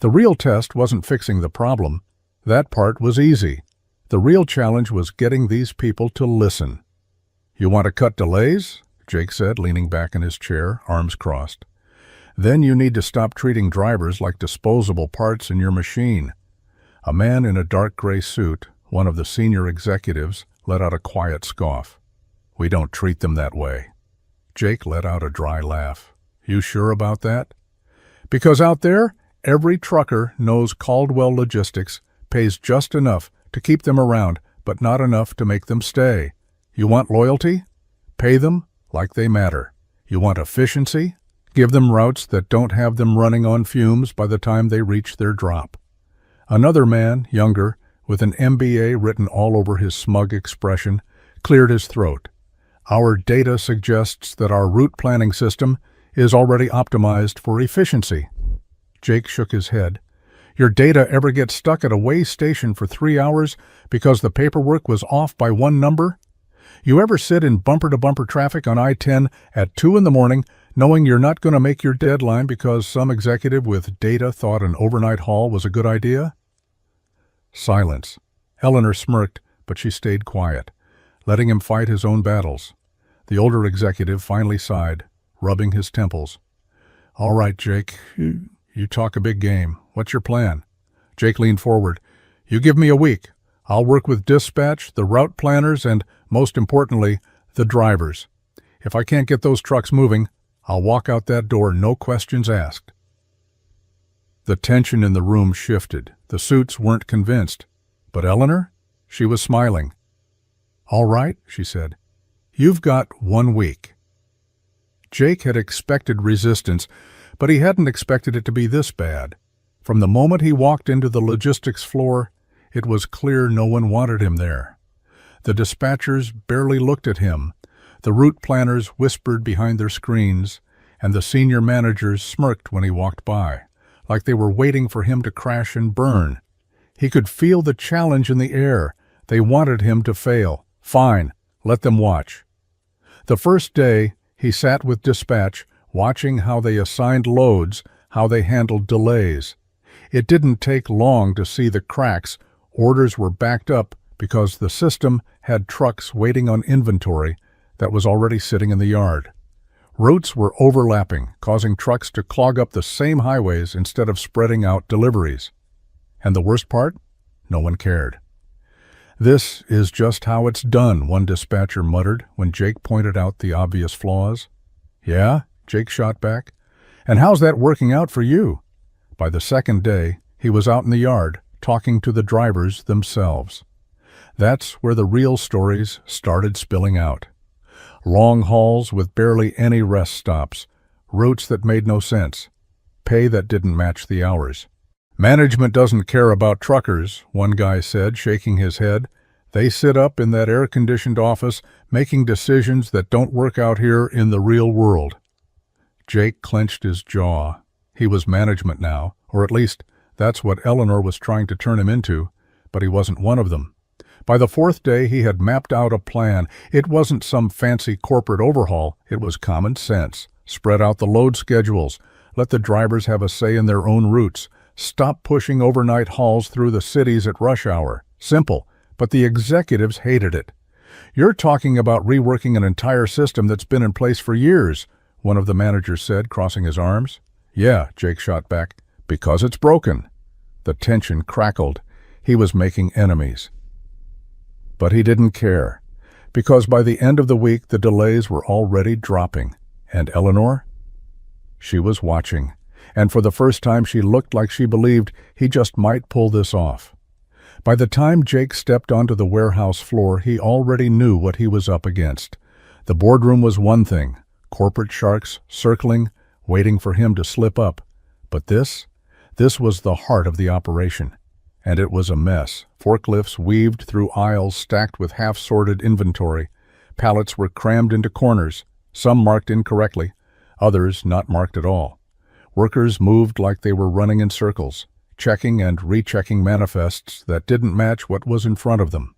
The real test wasn't fixing the problem. That part was easy. The real challenge was getting these people to listen. "You want to cut delays?" Jake said, leaning back in his chair, arms crossed. "Then you need to stop treating drivers like disposable parts in your machine." A man in a dark gray suit, one of the senior executives, let out a quiet scoff. "We don't treat them that way." Jake let out a dry laugh. "You sure about that?" "Because out there, every trucker knows Caldwell Logistics pays just enough to keep them around, but not enough to make them stay. You want loyalty? Pay them like they matter. You want efficiency? Give them routes that don't have them running on fumes by the time they reach their drop." Another man, younger, with an MBA written all over his smug expression, cleared his throat. "Our data suggests that our route planning system is already optimized for efficiency." Jake shook his head. "Your data ever get stuck at a way station for 3 hours because the paperwork was off by one number? You ever sit in bumper-to-bumper traffic on I-10 at 2 in the morning knowing you're not going to make your deadline because some executive with data thought an overnight haul was a good idea?" Silence. Eleanor smirked, but she stayed quiet, letting him fight his own battles. The older executive finally sighed, rubbing his temples. "All right, Jake, you talk a big game. What's your plan?" Jake leaned forward. "You give me a week. I'll work with dispatch, the route planners, and, most importantly, the drivers. If I can't get those trucks moving, I'll walk out that door, no questions asked." The tension in the room shifted. The suits weren't convinced. But Eleanor? She was smiling. "All right," she said. "You've got 1 week." Jake had expected resistance, but he hadn't expected it to be this bad. From the moment he walked into the logistics floor, it was clear no one wanted him there. The dispatchers barely looked at him. The route planners whispered behind their screens, and the senior managers smirked when he walked by, like they were waiting for him to crash and burn. He could feel the challenge in the air. They wanted him to fail. Fine, let them watch. The first day, He sat with dispatch, watching how they assigned loads, how they handled delays. It didn't take long to see the cracks. Orders were backed up because the system had trucks waiting on inventory that was already sitting in the yard. Routes were overlapping, causing trucks to clog up the same highways instead of spreading out deliveries. And the worst part? No one cared. "This is just how it's done," one dispatcher muttered when Jake pointed out the obvious flaws. "Yeah?" Jake shot back. "And how's that working out for you?" By the second day, he was out in the yard, talking to the drivers themselves. That's where the real stories started spilling out. Long hauls with barely any rest stops, routes that made no sense, pay that didn't match the hours. "Management doesn't care about truckers," one guy said, shaking his head. "They sit up in that air-conditioned office making decisions that don't work out here in the real world." Jake clenched his jaw. He was management now, or at least that's what Eleanor was trying to turn him into, but he wasn't one of them. By the fourth day, he had mapped out a plan. It wasn't some fancy corporate overhaul. It was common sense. Spread out the load schedules. Let the drivers have a say in their own routes. Stop pushing overnight hauls through the cities at rush hour. Simple, but the executives hated it. "You're talking about reworking an entire system that's been in place for years," one of the managers said, crossing his arms. "Yeah," Jake shot back, "because it's broken." The tension crackled. He was making enemies. But he didn't care, because by the end of the week the delays were already dropping. And Eleanor? She was watching, and for the first time she looked like she believed he just might pull this off. By the time Jake stepped onto the warehouse floor, he already knew what he was up against. The boardroom was one thing, corporate sharks circling, waiting for him to slip up. But this was the heart of the operation. And it was a mess. Forklifts weaved through aisles stacked with half-sorted inventory. Pallets were crammed into corners, some marked incorrectly, others not marked at all. Workers moved like they were running in circles, checking and rechecking manifests that didn't match what was in front of them.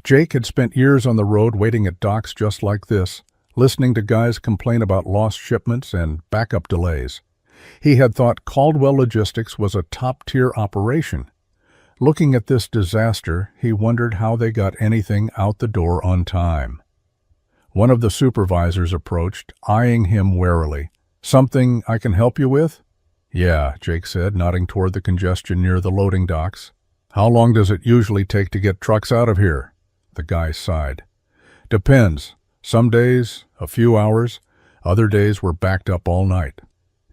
Jake had spent years on the road waiting at docks just like this, listening to guys complain about lost shipments and backup delays. He had thought Caldwell Logistics was a top-tier operation. Looking at this disaster, he wondered how they got anything out the door on time. One of the supervisors approached, eyeing him warily. "Something I can help you with?" "Yeah," Jake said, nodding toward the congestion near the loading docks. "How long does it usually take to get trucks out of here?" The guy sighed. "Depends. Some days, a few hours. Other days we're backed up all night."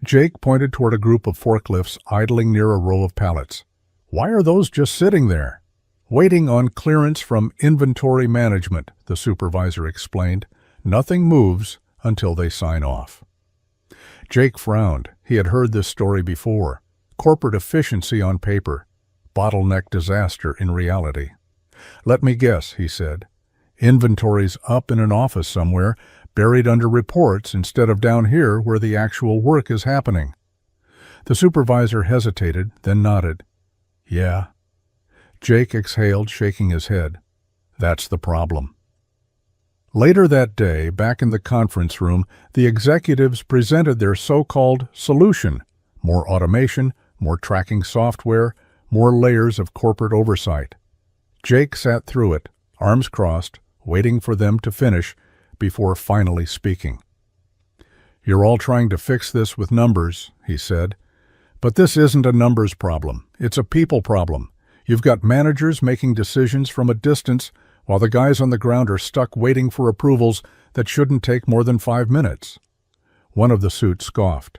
Jake pointed toward a group of forklifts idling near a row of pallets. "Why are those just sitting there?" "Waiting on clearance from inventory management," the supervisor explained. "Nothing moves until they sign off." Jake frowned. He had heard this story before. Corporate efficiency on paper, bottleneck disaster in reality. "Let me guess," he said. "Inventory's up in an office somewhere, buried under reports instead of down here where the actual work is happening." The supervisor hesitated, then nodded. "Yeah." Jake exhaled, shaking his head. "That's the problem." Later that day, back in the conference room, the executives presented their so-called solution: more automation, more tracking software, more layers of corporate oversight. Jake sat through it, arms crossed, waiting for them to finish before finally speaking. "You're all trying to fix this with numbers," he said. "But this isn't a numbers problem. It's a people problem. You've got managers making decisions from a distance while the guys on the ground are stuck waiting for approvals that shouldn't take more than 5 minutes. One of the suits scoffed.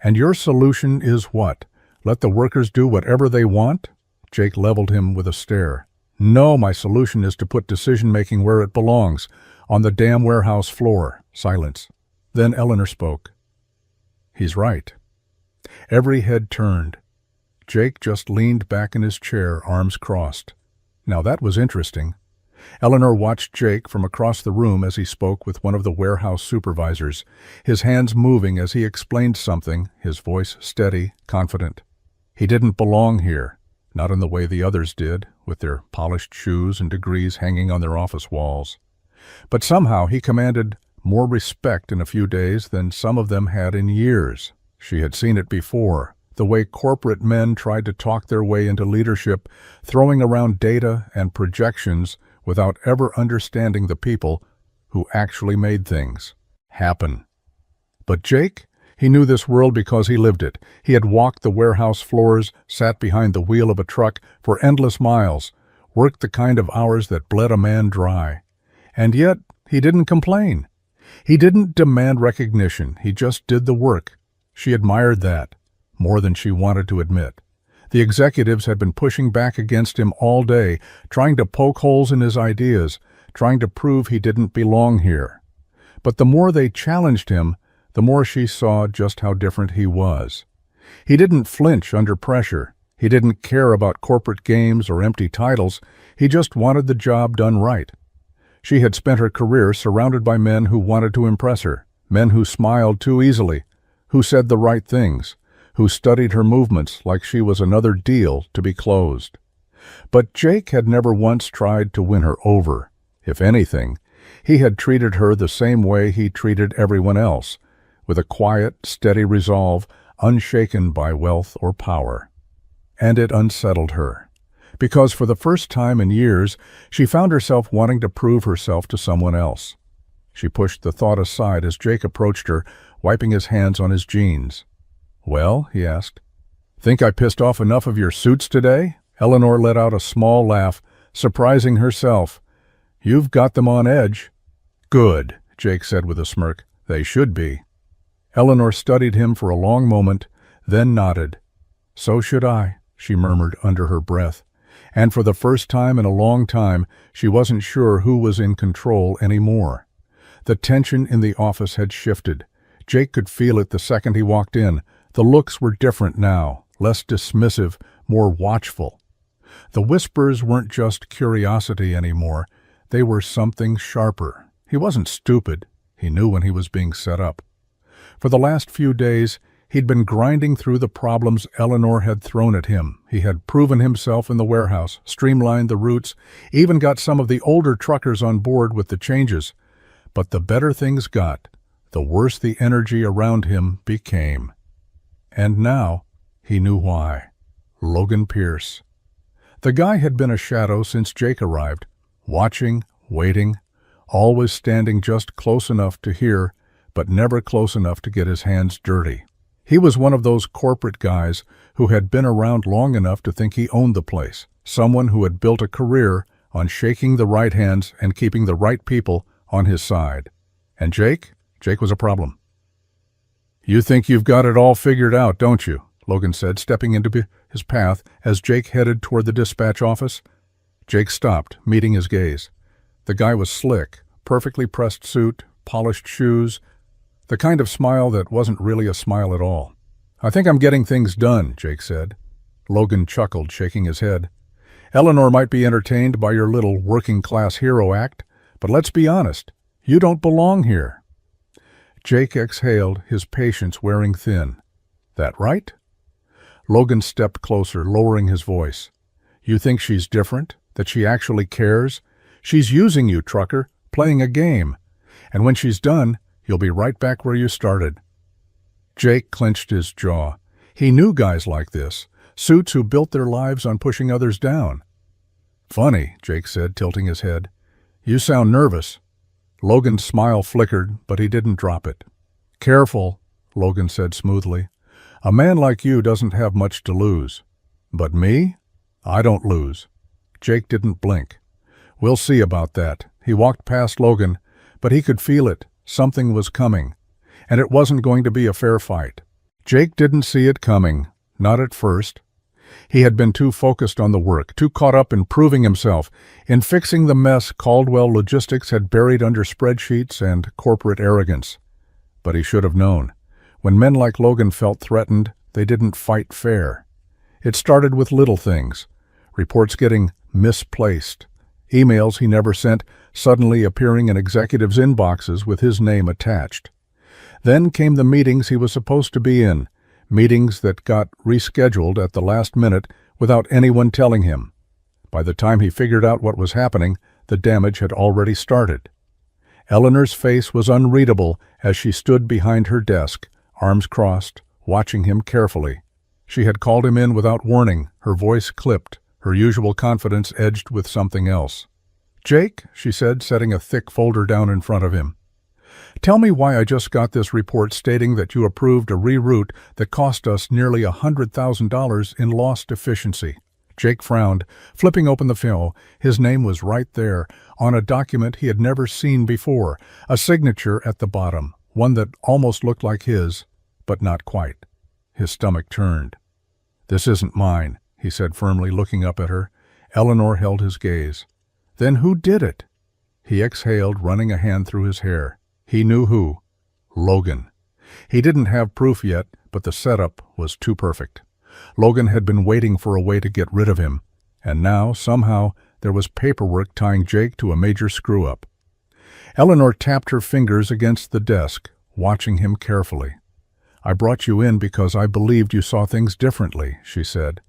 "And your solution is what? Let the workers do whatever they want?" Jake leveled him with a stare. "No, my solution is to put decision-making where it belongs, on the damn warehouse floor." Silence. Then Eleanor spoke. "He's right." Every head turned. Jake just leaned back in his chair, arms crossed. Now that was interesting. Eleanor watched Jake from across the room as he spoke with one of the warehouse supervisors, his hands moving as he explained something, his voice steady, confident. He didn't belong here, not in the way the others did, with their polished shoes and degrees hanging on their office walls. But somehow he commanded more respect in a few days than some of them had in years. She had seen it before, the way corporate men tried to talk their way into leadership, throwing around data and projections without ever understanding the people who actually made things happen. But Jake, he knew this world because he lived it. He had walked the warehouse floors, sat behind the wheel of a truck for endless miles, worked the kind of hours that bled a man dry. And yet, he didn't complain. He didn't demand recognition. He just did the work. She admired that, more than she wanted to admit. The executives had been pushing back against him all day, trying to poke holes in his ideas, trying to prove he didn't belong here. But the more they challenged him, the more she saw just how different he was. He didn't flinch under pressure. He didn't care about corporate games or empty titles. He just wanted the job done right. She had spent her career surrounded by men who wanted to impress her, men who smiled too easily, who said the right things, who studied her movements like she was another deal to be closed. But Jake had never once tried to win her over. If anything, he had treated her the same way he treated everyone else, with a quiet, steady resolve, unshaken by wealth or power. And it unsettled her, because for the first time in years, she found herself wanting to prove herself to someone else. She pushed the thought aside as Jake approached her, wiping his hands on his jeans. "Well," he asked, "think I pissed off enough of your suits today?" Eleanor let out a small laugh, surprising herself. "You've got them on edge." "Good," Jake said with a smirk. "They should be." Eleanor studied him for a long moment, then nodded. "So should I," she murmured under her breath. And for the first time in a long time, she wasn't sure who was in control anymore. The tension in the office had shifted. Jake could feel it the second he walked in. The looks were different now, less dismissive, more watchful. The whispers weren't just curiosity anymore. They were something sharper. He wasn't stupid. He knew when he was being set up. For the last few days, he'd been grinding through the problems Eleanor had thrown at him. He had proven himself in the warehouse, streamlined the routes, even got some of the older truckers on board with the changes. But the better things got, the worse the energy around him became. And now, he knew why. Logan Pierce. The guy had been a shadow since Jake arrived, watching, waiting, always standing just close enough to hear, but never close enough to get his hands dirty. He was one of those corporate guys who had been around long enough to think he owned the place, someone who had built a career on shaking the right hands and keeping the right people on his side. And Jake was a problem. "You think you've got it all figured out, don't you?" Logan said, stepping into his path as Jake headed toward the dispatch office. Jake stopped, meeting his gaze. The guy was slick, perfectly pressed suit, polished shoes, the kind of smile that wasn't really a smile at all. "I think I'm getting things done," Jake said. Logan chuckled, shaking his head. "Eleanor might be entertained by your little working-class hero act, but let's be honest, you don't belong here." Jake exhaled, his patience wearing thin. "That right?" Logan stepped closer, lowering his voice. "You think she's different? That she actually cares? She's using you, trucker, playing a game. And when she's done, you'll be right back where you started." Jake clenched his jaw. He knew guys like this, suits who built their lives on pushing others down. "Funny," Jake said, tilting his head. "You sound nervous." Logan's smile flickered, but he didn't drop it. "Careful," Logan said smoothly. "A man like you doesn't have much to lose. But me? I don't lose." Jake didn't blink. "We'll see about that." He walked past Logan, but he could feel it. Something was coming, and it wasn't going to be a fair fight. Jake didn't see it coming, not at first. He had been too focused on the work, too caught up in proving himself, in fixing the mess Caldwell Logistics had buried under spreadsheets and corporate arrogance. But he should have known. When men like Logan felt threatened, they didn't fight fair. It started with little things. Reports getting misplaced. Emails he never sent suddenly appearing in executives' inboxes with his name attached. Then came the meetings he was supposed to be in, meetings that got rescheduled at the last minute without anyone telling him. By the time he figured out what was happening, the damage had already started. Eleanor's face was unreadable as she stood behind her desk, arms crossed, watching him carefully. She had called him in without warning, her voice clipped, her usual confidence edged with something else. "Jake," she said, setting a thick folder down in front of him. "Tell me why I just got this report stating that you approved a reroute that cost us nearly $100,000 in lost efficiency." Jake frowned, flipping open the file. His name was right there, on a document he had never seen before, a signature at the bottom, one that almost looked like his, but not quite. His stomach turned. "This isn't mine," he said firmly, looking up at her. Eleanor held his gaze. "Then who did it?" He exhaled, running a hand through his hair. He knew who. Logan. He didn't have proof yet, but the setup was too perfect. Logan had been waiting for a way to get rid of him, and now, somehow, there was paperwork tying Jake to a major screw-up. Eleanor tapped her fingers against the desk, watching him carefully. "I brought you in because I believed you saw things differently," she said.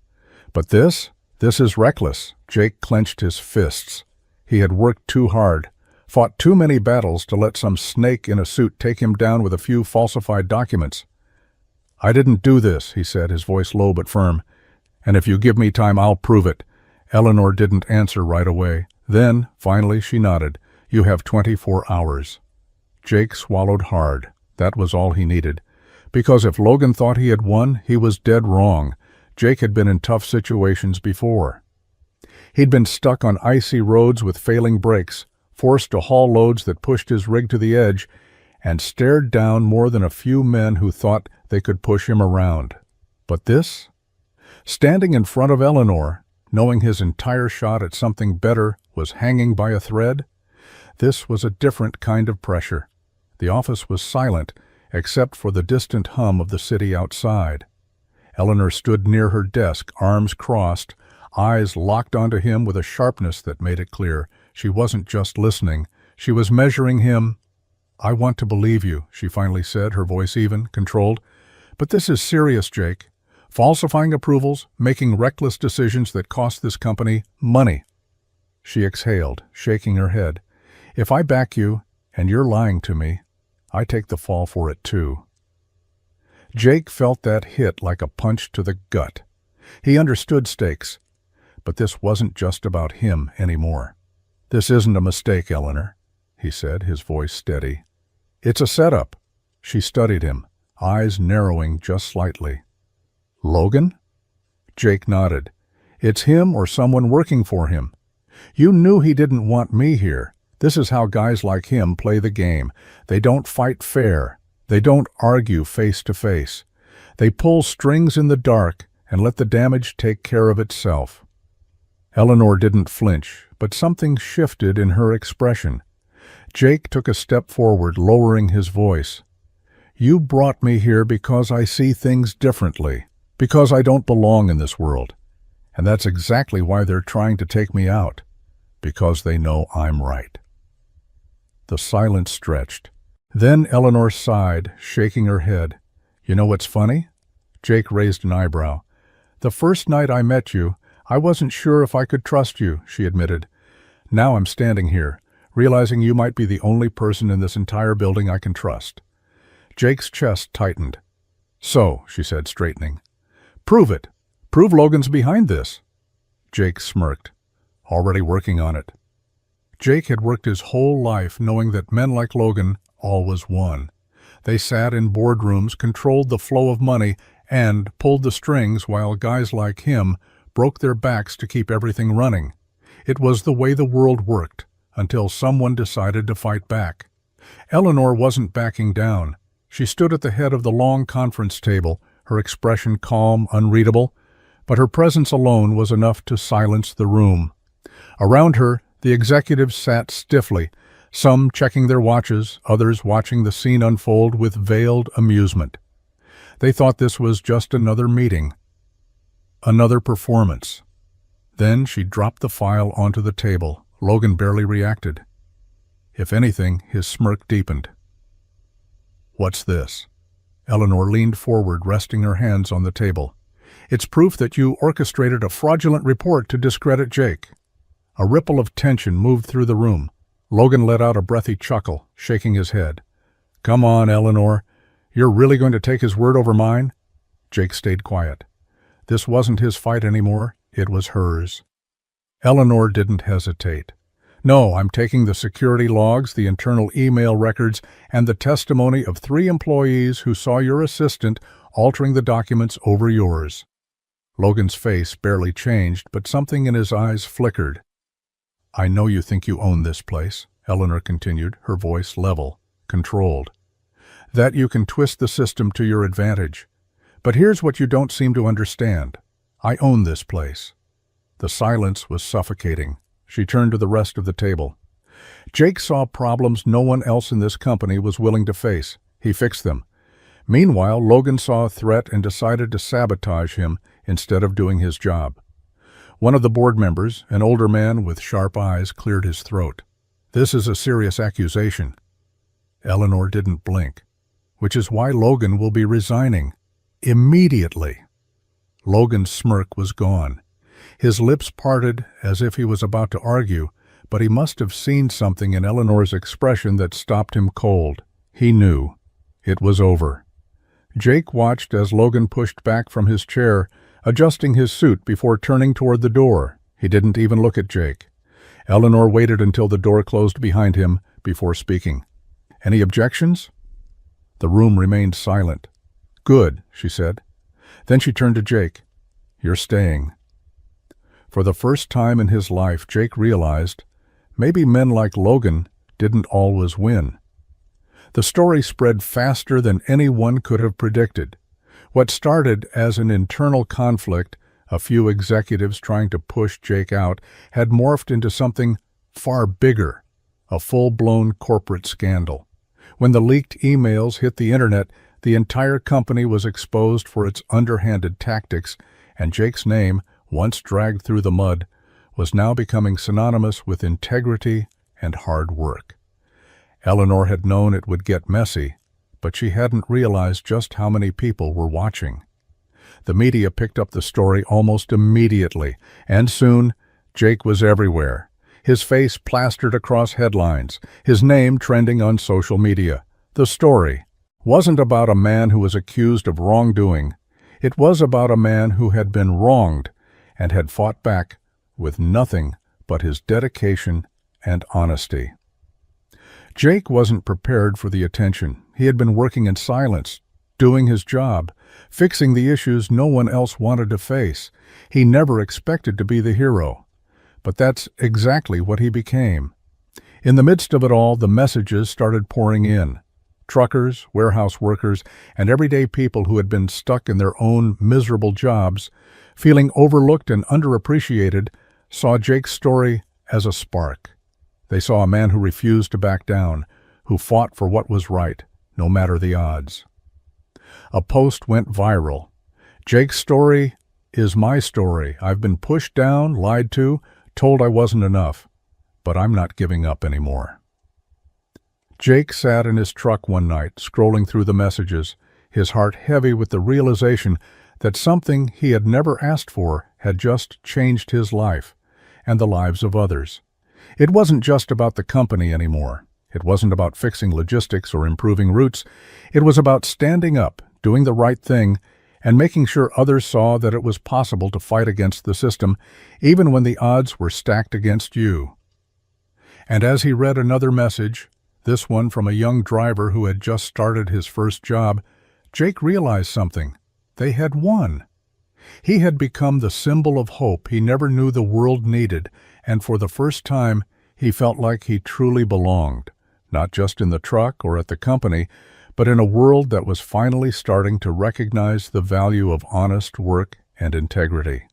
"But this is reckless." Jake clenched his fists. He had worked too hard, fought too many battles to let some snake in a suit take him down with a few falsified documents. "I didn't do this," he said, his voice low but firm. "And if you give me time, I'll prove it." Eleanor didn't answer right away. Then, finally, she nodded. "You have 24 hours. Jake swallowed hard. That was all he needed. Because if Logan thought he had won, he was dead wrong. Jake had been in tough situations before. He'd been stuck on icy roads with failing brakes, forced to haul loads that pushed his rig to the edge, and stared down more than a few men who thought they could push him around. But this? Standing in front of Eleanor, knowing his entire shot at something better was hanging by a thread, this was a different kind of pressure. The office was silent, except for the distant hum of the city outside. Eleanor stood near her desk, arms crossed, eyes locked onto him with a sharpness that made it clear she wasn't just listening, she was measuring him. "I want to believe you," she finally said, her voice even, controlled. "But this is serious, Jake. Falsifying approvals, making reckless decisions that cost this company money." She exhaled, shaking her head. "If I back you, and you're lying to me, I take the fall for it too." Jake felt that hit like a punch to the gut. He understood stakes, but this wasn't just about him anymore. "This isn't a mistake, Eleanor," he said, his voice steady. "It's a setup." She studied him, eyes narrowing just slightly. "Logan?" Jake nodded. "It's him or someone working for him. You knew he didn't want me here. This is how guys like him play the game. They don't fight fair. They don't argue face to face. They pull strings in the dark and let the damage take care of itself." Eleanor didn't flinch, but something shifted in her expression. Jake took a step forward, lowering his voice. "You brought me here because I see things differently, because I don't belong in this world. And that's exactly why they're trying to take me out, because they know I'm right." The silence stretched. Then Eleanor sighed, shaking her head. "You know what's funny?" Jake raised an eyebrow. "The first night I met you, I wasn't sure if I could trust you," she admitted. "Now I'm standing here, realizing you might be the only person in this entire building I can trust." Jake's chest tightened. "So," she said, straightening. "Prove it. Prove Logan's behind this." Jake smirked. "Already working on it." Jake had worked his whole life knowing that men like Logan always won. They sat in boardrooms, controlled the flow of money, and pulled the strings while guys like him broke their backs to keep everything running. It was the way the world worked, until someone decided to fight back. Eleanor wasn't backing down. She stood at the head of the long conference table, her expression calm, unreadable, but her presence alone was enough to silence the room. Around her, the executives sat stiffly, some checking their watches, others watching the scene unfold with veiled amusement. They thought this was just another meeting, another performance. Then she dropped the file onto the table. Logan barely reacted. If anything, his smirk deepened. "What's this?" Eleanor leaned forward, resting her hands on the table. "It's proof that you orchestrated a fraudulent report to discredit Jake." A ripple of tension moved through the room. Logan let out a breathy chuckle, shaking his head. "Come on, Eleanor. You're really going to take his word over mine?" Jake stayed quiet. This wasn't his fight anymore, it was hers. Eleanor didn't hesitate. "No, I'm taking the security logs, the internal email records, and the testimony of 3 employees who saw your assistant altering the documents over yours." Logan's face barely changed, but something in his eyes flickered. "I know you think you own this place," Eleanor continued, her voice level, controlled. "That you can twist the system to your advantage. But here's what you don't seem to understand. I own this place." The silence was suffocating. She turned to the rest of the table. Jake saw problems no one else in this company was willing to face. He fixed them. Meanwhile, Logan saw a threat and decided to sabotage him instead of doing his job. One of the board members, an older man with sharp eyes, cleared his throat. "This is a serious accusation." Eleanor didn't blink. "Which is why Logan will be resigning. Immediately." Logan's smirk was gone. His lips parted as if he was about to argue, but he must have seen something in Eleanor's expression that stopped him cold. He knew. It was over. Jake watched as Logan pushed back from his chair, adjusting his suit before turning toward the door. He didn't even look at Jake. Eleanor waited until the door closed behind him before speaking. "Any objections?" The room remained silent. "Good," she said. Then she turned to Jake. "You're staying." For the first time in his life, Jake realized maybe men like Logan didn't always win. The story spread faster than anyone could have predicted. What started as an internal conflict, a few executives trying to push Jake out, had morphed into something far bigger, a full-blown corporate scandal. When the leaked emails hit the internet, the entire company was exposed for its underhanded tactics, and Jake's name, once dragged through the mud, was now becoming synonymous with integrity and hard work. Eleanor had known it would get messy, but she hadn't realized just how many people were watching. The media picked up the story almost immediately, and soon Jake was everywhere. His face plastered across headlines, his name trending on social media. The story wasn't about a man who was accused of wrongdoing. It was about a man who had been wronged and had fought back with nothing but his dedication and honesty. Jake wasn't prepared for the attention. He had been working in silence, doing his job, fixing the issues no one else wanted to face. He never expected to be the hero. But that's exactly what he became. In the midst of it all, the messages started pouring in. Truckers, warehouse workers, and everyday people who had been stuck in their own miserable jobs, feeling overlooked and underappreciated, saw Jake's story as a spark. They saw a man who refused to back down, who fought for what was right, no matter the odds. A post went viral. "Jake's story is my story. I've been pushed down, lied to, told I wasn't enough, but I'm not giving up anymore." Jake sat in his truck one night, scrolling through the messages, his heart heavy with the realization that something he had never asked for had just changed his life and the lives of others. It wasn't just about the company anymore. It wasn't about fixing logistics or improving routes. It was about standing up, doing the right thing, and making sure others saw that it was possible to fight against the system, even when the odds were stacked against you. And as he read another message, this one from a young driver who had just started his first job, Jake realized something. They had won. He had become the symbol of hope he never knew the world needed, and for the first time, he felt like he truly belonged, not just in the truck or at the company, but in a world that was finally starting to recognize the value of honest work and integrity.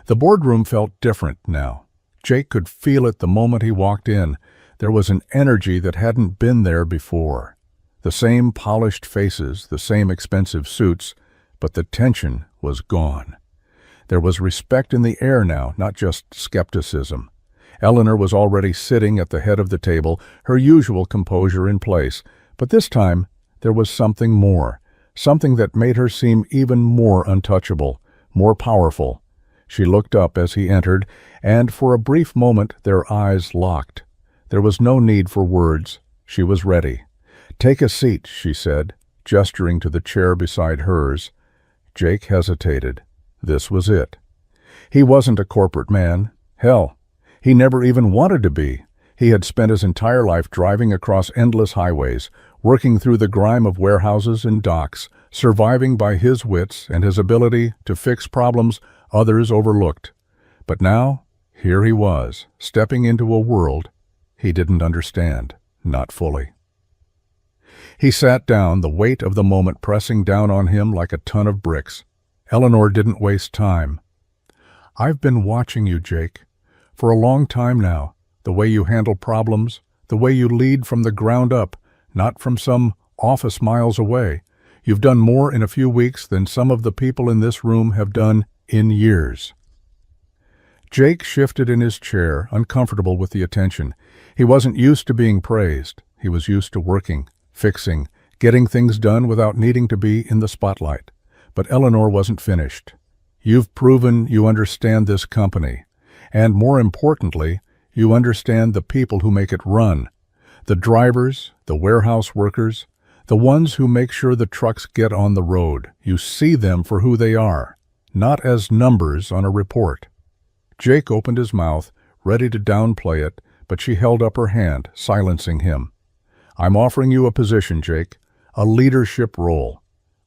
The boardroom felt different now. Jake could feel it the moment he walked in. There was an energy that hadn't been there before. The same polished faces, the same expensive suits, but the tension was gone. There was respect in the air now, not just skepticism. Eleanor was already sitting at the head of the table, her usual composure in place, but this time there was something more, something that made her seem even more untouchable, more powerful. She looked up as he entered, and for a brief moment their eyes locked. There was no need for words. She was ready. "Take a seat," she said, gesturing to the chair beside hers. Jake hesitated. This was it. He wasn't a corporate man. Hell, he never even wanted to be. He had spent his entire life driving across endless highways, working through the grime of warehouses and docks, surviving by his wits and his ability to fix problems others overlooked. But now, here he was, stepping into a world he didn't understand, not fully. He sat down, the weight of the moment pressing down on him like a ton of bricks. Eleanor didn't waste time. "I've been watching you, Jake, for a long time now. The way you handle problems, the way you lead from the ground up, not from some office miles away. You've done more in a few weeks than some of the people in this room have done in years." Jake shifted in his chair, uncomfortable with the attention. He wasn't used to being praised. He was used to working, fixing, getting things done without needing to be in the spotlight. But Eleanor wasn't finished. "You've proven you understand this company. And more importantly, you understand the people who make it run. The drivers, the warehouse workers, the ones who make sure the trucks get on the road. You see them for who they are, not as numbers on a report." Jake opened his mouth, ready to downplay it, but she held up her hand, silencing him. "I'm offering you a position, Jake, a leadership role.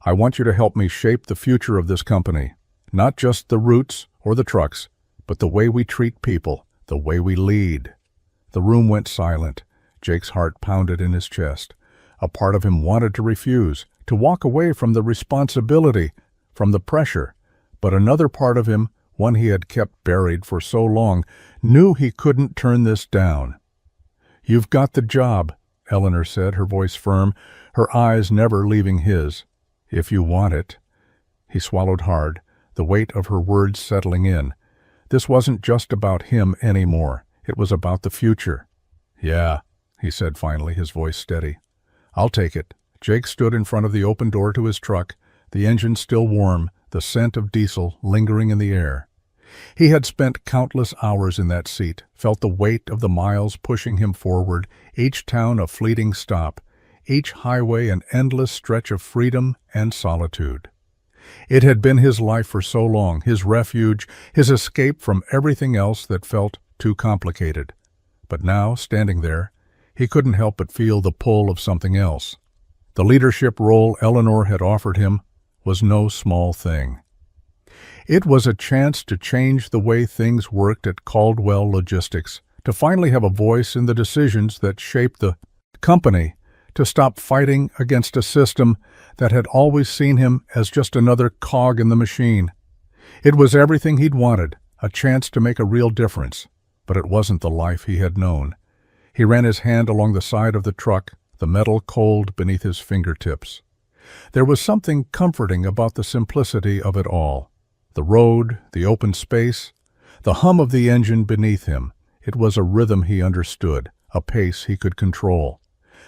I want you to help me shape the future of this company. Not just the routes or the trucks, but the way we treat people, the way we lead." The room went silent. Jake's heart pounded in his chest. A part of him wanted to refuse, to walk away from the responsibility, from the pressure. But another part of him, one he had kept buried for so long, knew he couldn't turn this down. "You've got the job," Eleanor said, her voice firm, her eyes never leaving his. "If you want it." He swallowed hard, the weight of her words settling in. This wasn't just about him anymore. It was about the future. "Yeah," he said finally, his voice steady. "I'll take it." Jake stood in front of the open door to his truck, the engine still warm, the scent of diesel lingering in the air. He had spent countless hours in that seat, felt the weight of the miles pushing him forward, each town a fleeting stop, each highway an endless stretch of freedom and solitude. It had been his life for so long, his refuge, his escape from everything else that felt too complicated. But now, standing there, he couldn't help but feel the pull of something else. The leadership role Eleanor had offered him was no small thing. It was a chance to change the way things worked at Caldwell Logistics, to finally have a voice in the decisions that shaped the company, to stop fighting against a system that had always seen him as just another cog in the machine. It was everything he'd wanted, a chance to make a real difference, but it wasn't the life he had known. He ran his hand along the side of the truck, the metal cold beneath his fingertips. There was something comforting about the simplicity of it all. The road, the open space, the hum of the engine beneath him. It was a rhythm he understood, a pace he could control.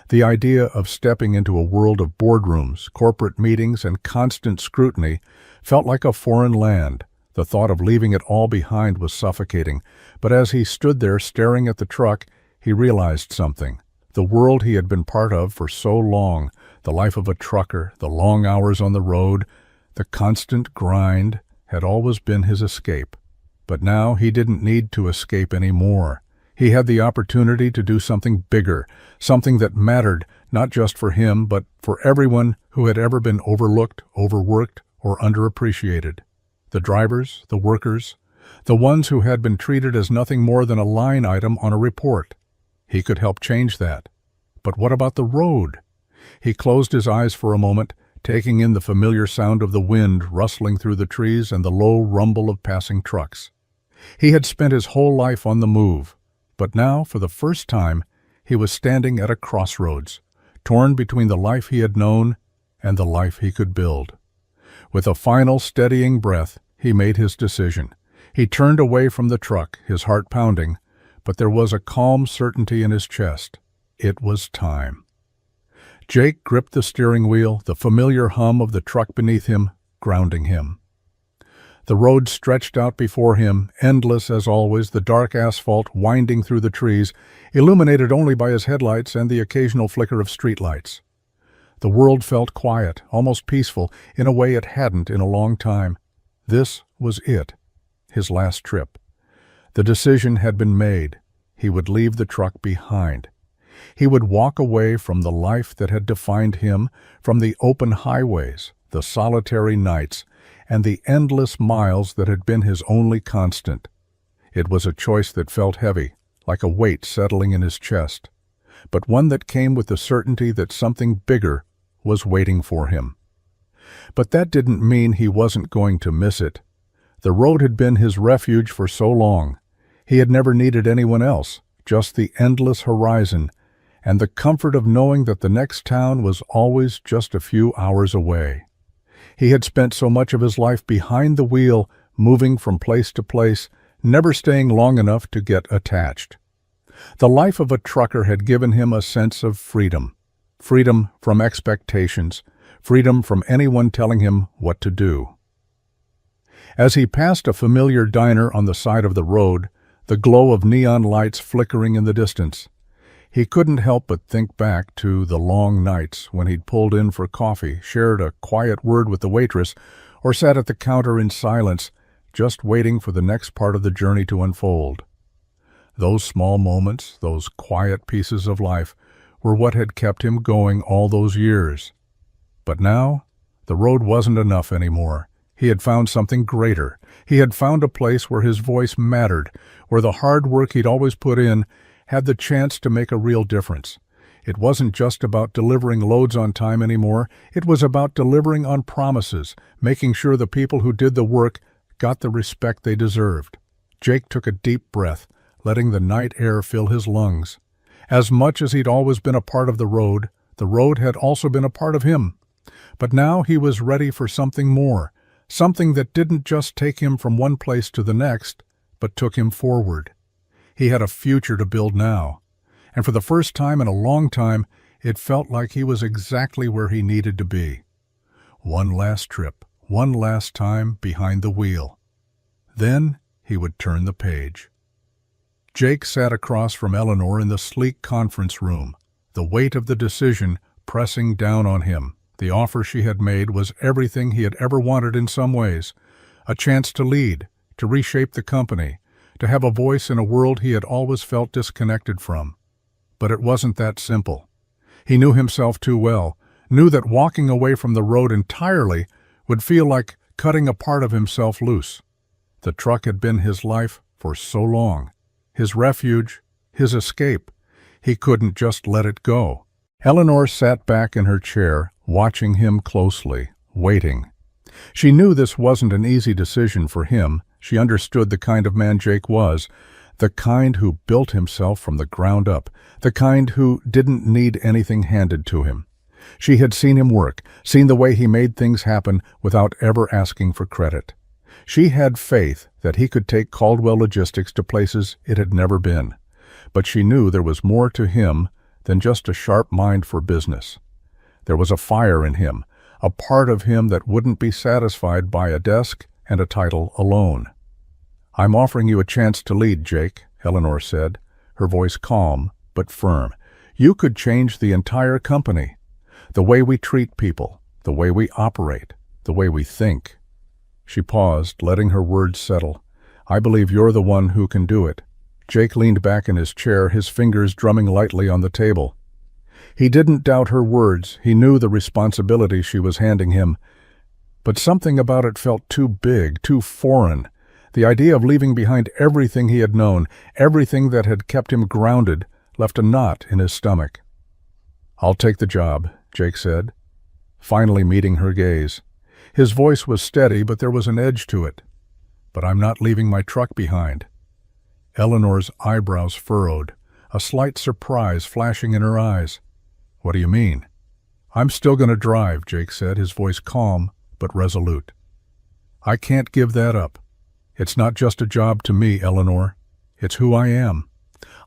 The idea of stepping into a world of boardrooms, corporate meetings, and constant scrutiny felt like a foreign land. The thought of leaving it all behind was suffocating, but as he stood there staring at the truck, he realized something. The world he had been part of for so long, the life of a trucker, the long hours on the road, the constant grind, had always been his escape. But now he didn't need to escape anymore. He had the opportunity to do something bigger, something that mattered not just for him, but for everyone who had ever been overlooked, overworked, or underappreciated. The drivers, the workers, the ones who had been treated as nothing more than a line item on a report. He could help change that. But what about the road? He closed his eyes for a moment, taking in the familiar sound of the wind rustling through the trees and the low rumble of passing trucks. He had spent his whole life on the move, but now, for the first time, he was standing at a crossroads, torn between the life he had known and the life he could build. With a final steadying breath, he made his decision. He turned away from the truck, his heart pounding, but there was a calm certainty in his chest. It was time. Jake gripped the steering wheel, the familiar hum of the truck beneath him, grounding him. The road stretched out before him, endless as always, the dark asphalt winding through the trees, illuminated only by his headlights and the occasional flicker of streetlights. The world felt quiet, almost peaceful, in a way it hadn't in a long time. This was it, his last trip. The decision had been made. He would leave the truck behind. He would walk away from the life that had defined him, from the open highways, the solitary nights, and the endless miles that had been his only constant. It was a choice that felt heavy, like a weight settling in his chest, but one that came with the certainty that something bigger was waiting for him. But that didn't mean he wasn't going to miss it. The road had been his refuge for so long. He had never needed anyone else, just the endless horizon, and the comfort of knowing that the next town was always just a few hours away. He had spent so much of his life behind the wheel, moving from place to place, never staying long enough to get attached. The life of a trucker had given him a sense of freedom. Freedom from expectations, freedom from anyone telling him what to do. As he passed a familiar diner on the side of the road, the glow of neon lights flickering in the distance, he couldn't help but think back to the long nights when he'd pulled in for coffee, shared a quiet word with the waitress, or sat at the counter in silence, just waiting for the next part of the journey to unfold. Those small moments, those quiet pieces of life, were what had kept him going all those years. But now, the road wasn't enough anymore. He had found something greater. He had found a place where his voice mattered, where the hard work he'd always put in had the chance to make a real difference. It wasn't just about delivering loads on time anymore. It was about delivering on promises, making sure the people who did the work got the respect they deserved. Jake took a deep breath, letting the night air fill his lungs. As much as he'd always been a part of the road had also been a part of him. But now he was ready for something more, something that didn't just take him from one place to the next, but took him forward. He had a future to build now, and for the first time in a long time, it felt like he was exactly where he needed to be. One last trip, one last time behind the wheel. Then he would turn the page. Jake sat across from Eleanor in the sleek conference room, the weight of the decision pressing down on him. The offer she had made was everything he had ever wanted in some ways. A chance to lead, to reshape the company, to have a voice in a world he had always felt disconnected from. But it wasn't that simple. He knew himself too well, knew that walking away from the road entirely would feel like cutting a part of himself loose. The truck had been his life for so long, his refuge, his escape. He couldn't just let it go. Eleanor sat back in her chair, watching him closely, waiting. She knew this wasn't an easy decision for him. She understood the kind of man Jake was, the kind who built himself from the ground up, the kind who didn't need anything handed to him. She had seen him work, seen the way he made things happen without ever asking for credit. She had faith that he could take Caldwell Logistics to places it had never been. But she knew there was more to him than just a sharp mind for business. There was a fire in him, a part of him that wouldn't be satisfied by a desk and a title alone. "I'm offering you a chance to lead, Jake," Eleanor said, her voice calm but firm. "You could change the entire company, the way we treat people, the way we operate, the way we think." She paused, letting her words settle. "I believe you're the one who can do it." Jake leaned back in his chair, his fingers drumming lightly on the table. He didn't doubt her words. He knew the responsibility she was handing him. But something about it felt too big, too foreign. The idea of leaving behind everything he had known, everything that had kept him grounded, left a knot in his stomach. "I'll take the job," Jake said, finally meeting her gaze. His voice was steady, but there was an edge to it. "But I'm not leaving my truck behind." Eleanor's eyebrows furrowed, a slight surprise flashing in her eyes. "What do you mean?" "I'm still going to drive," Jake said, his voice calm but resolute. "I can't give that up. It's not just a job to me, Eleanor. It's who I am.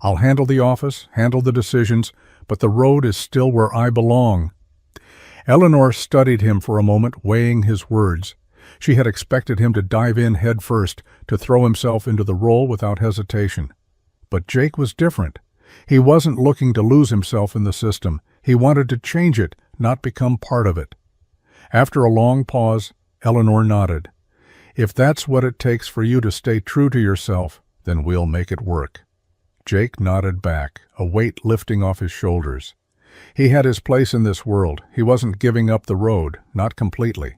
I'll handle the office, handle the decisions, but the road is still where I belong." Eleanor studied him for a moment, weighing his words. She had expected him to dive in head first, to throw himself into the role without hesitation. But Jake was different. He wasn't looking to lose himself in the system. He wanted to change it, not become part of it. After a long pause, Eleanor nodded. "If that's what it takes for you to stay true to yourself, then we'll make it work." Jake nodded back, a weight lifting off his shoulders. He had his place in this world. He wasn't giving up the road, not completely.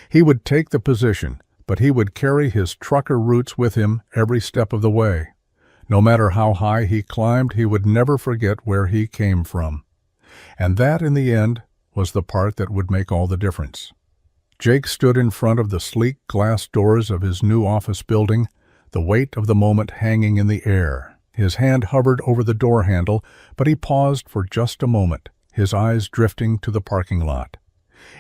He would take the position, but he would carry his trucker roots with him every step of the way. No matter how high he climbed, he would never forget where he came from. And that, in the end, was the part that would make all the difference. Jake stood in front of the sleek glass doors of his new office building, the weight of the moment hanging in the air. His hand hovered over the door handle, but he paused for just a moment, his eyes drifting to the parking lot.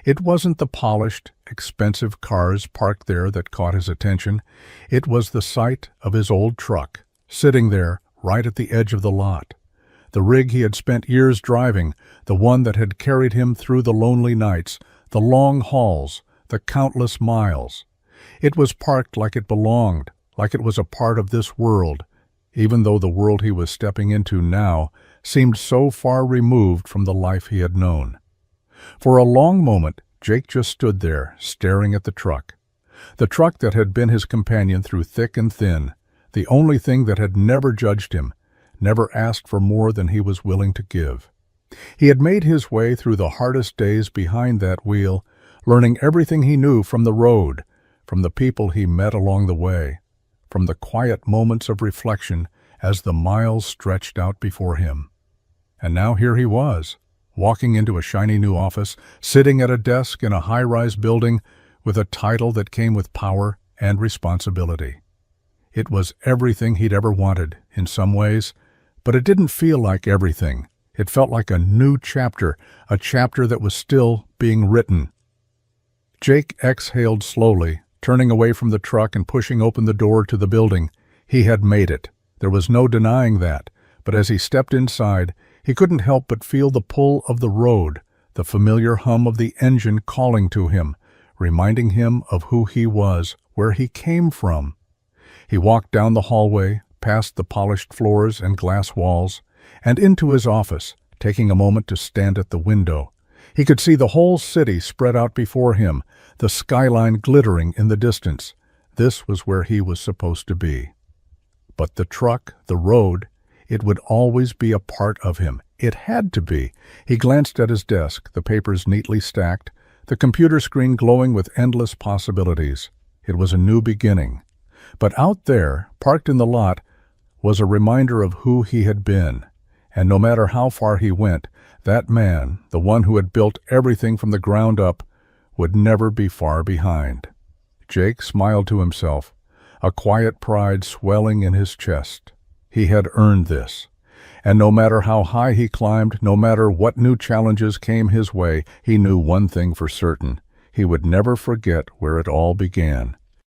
It wasn't the polished, expensive cars parked there that caught his attention. It was the sight of his old truck, sitting there right at the edge of the lot. The rig he had spent years driving, the one that had carried him through the lonely nights, the long hauls, the countless miles. It was parked like it belonged, like it was a part of this world, even though the world he was stepping into now seemed so far removed from the life he had known. For a long moment, Jake just stood there, staring at the truck that had been his companion through thick and thin, the only thing that had never judged him, never asked for more than he was willing to give. He had made his way through the hardest days behind that wheel, learning everything he knew from the road, from the people he met along the way, from the quiet moments of reflection as the miles stretched out before him. And now here he was, walking into a shiny new office, sitting at a desk in a high-rise building with a title that came with power and responsibility. It was everything he'd ever wanted, in some ways, but it didn't feel like everything. It felt like a new chapter, a chapter that was still being written. Jake exhaled slowly, turning away from the truck and pushing open the door to the building. He had made it. There was no denying that, but as he stepped inside, he couldn't help but feel the pull of the road, the familiar hum of the engine calling to him, reminding him of who he was, where he came from. He walked down the hallway, past the polished floors and glass walls, and into his office, taking a moment to stand at the window. He could see the whole city spread out before him, the skyline glittering in the distance. This was where he was supposed to be. But the truck, the road, it would always be a part of him. It had to be. He glanced at his desk, the papers neatly stacked, the computer screen glowing with endless possibilities. It was a new beginning. But out there, parked in the lot, was a reminder of who he had been. And no matter how far he went, that man, the one who had built everything from the ground up, would never be far behind. Jake smiled to himself, a quiet pride swelling in his chest. He had earned this. And no matter how high he climbed, no matter what new challenges came his way, he knew one thing for certain. He would never forget where it all began.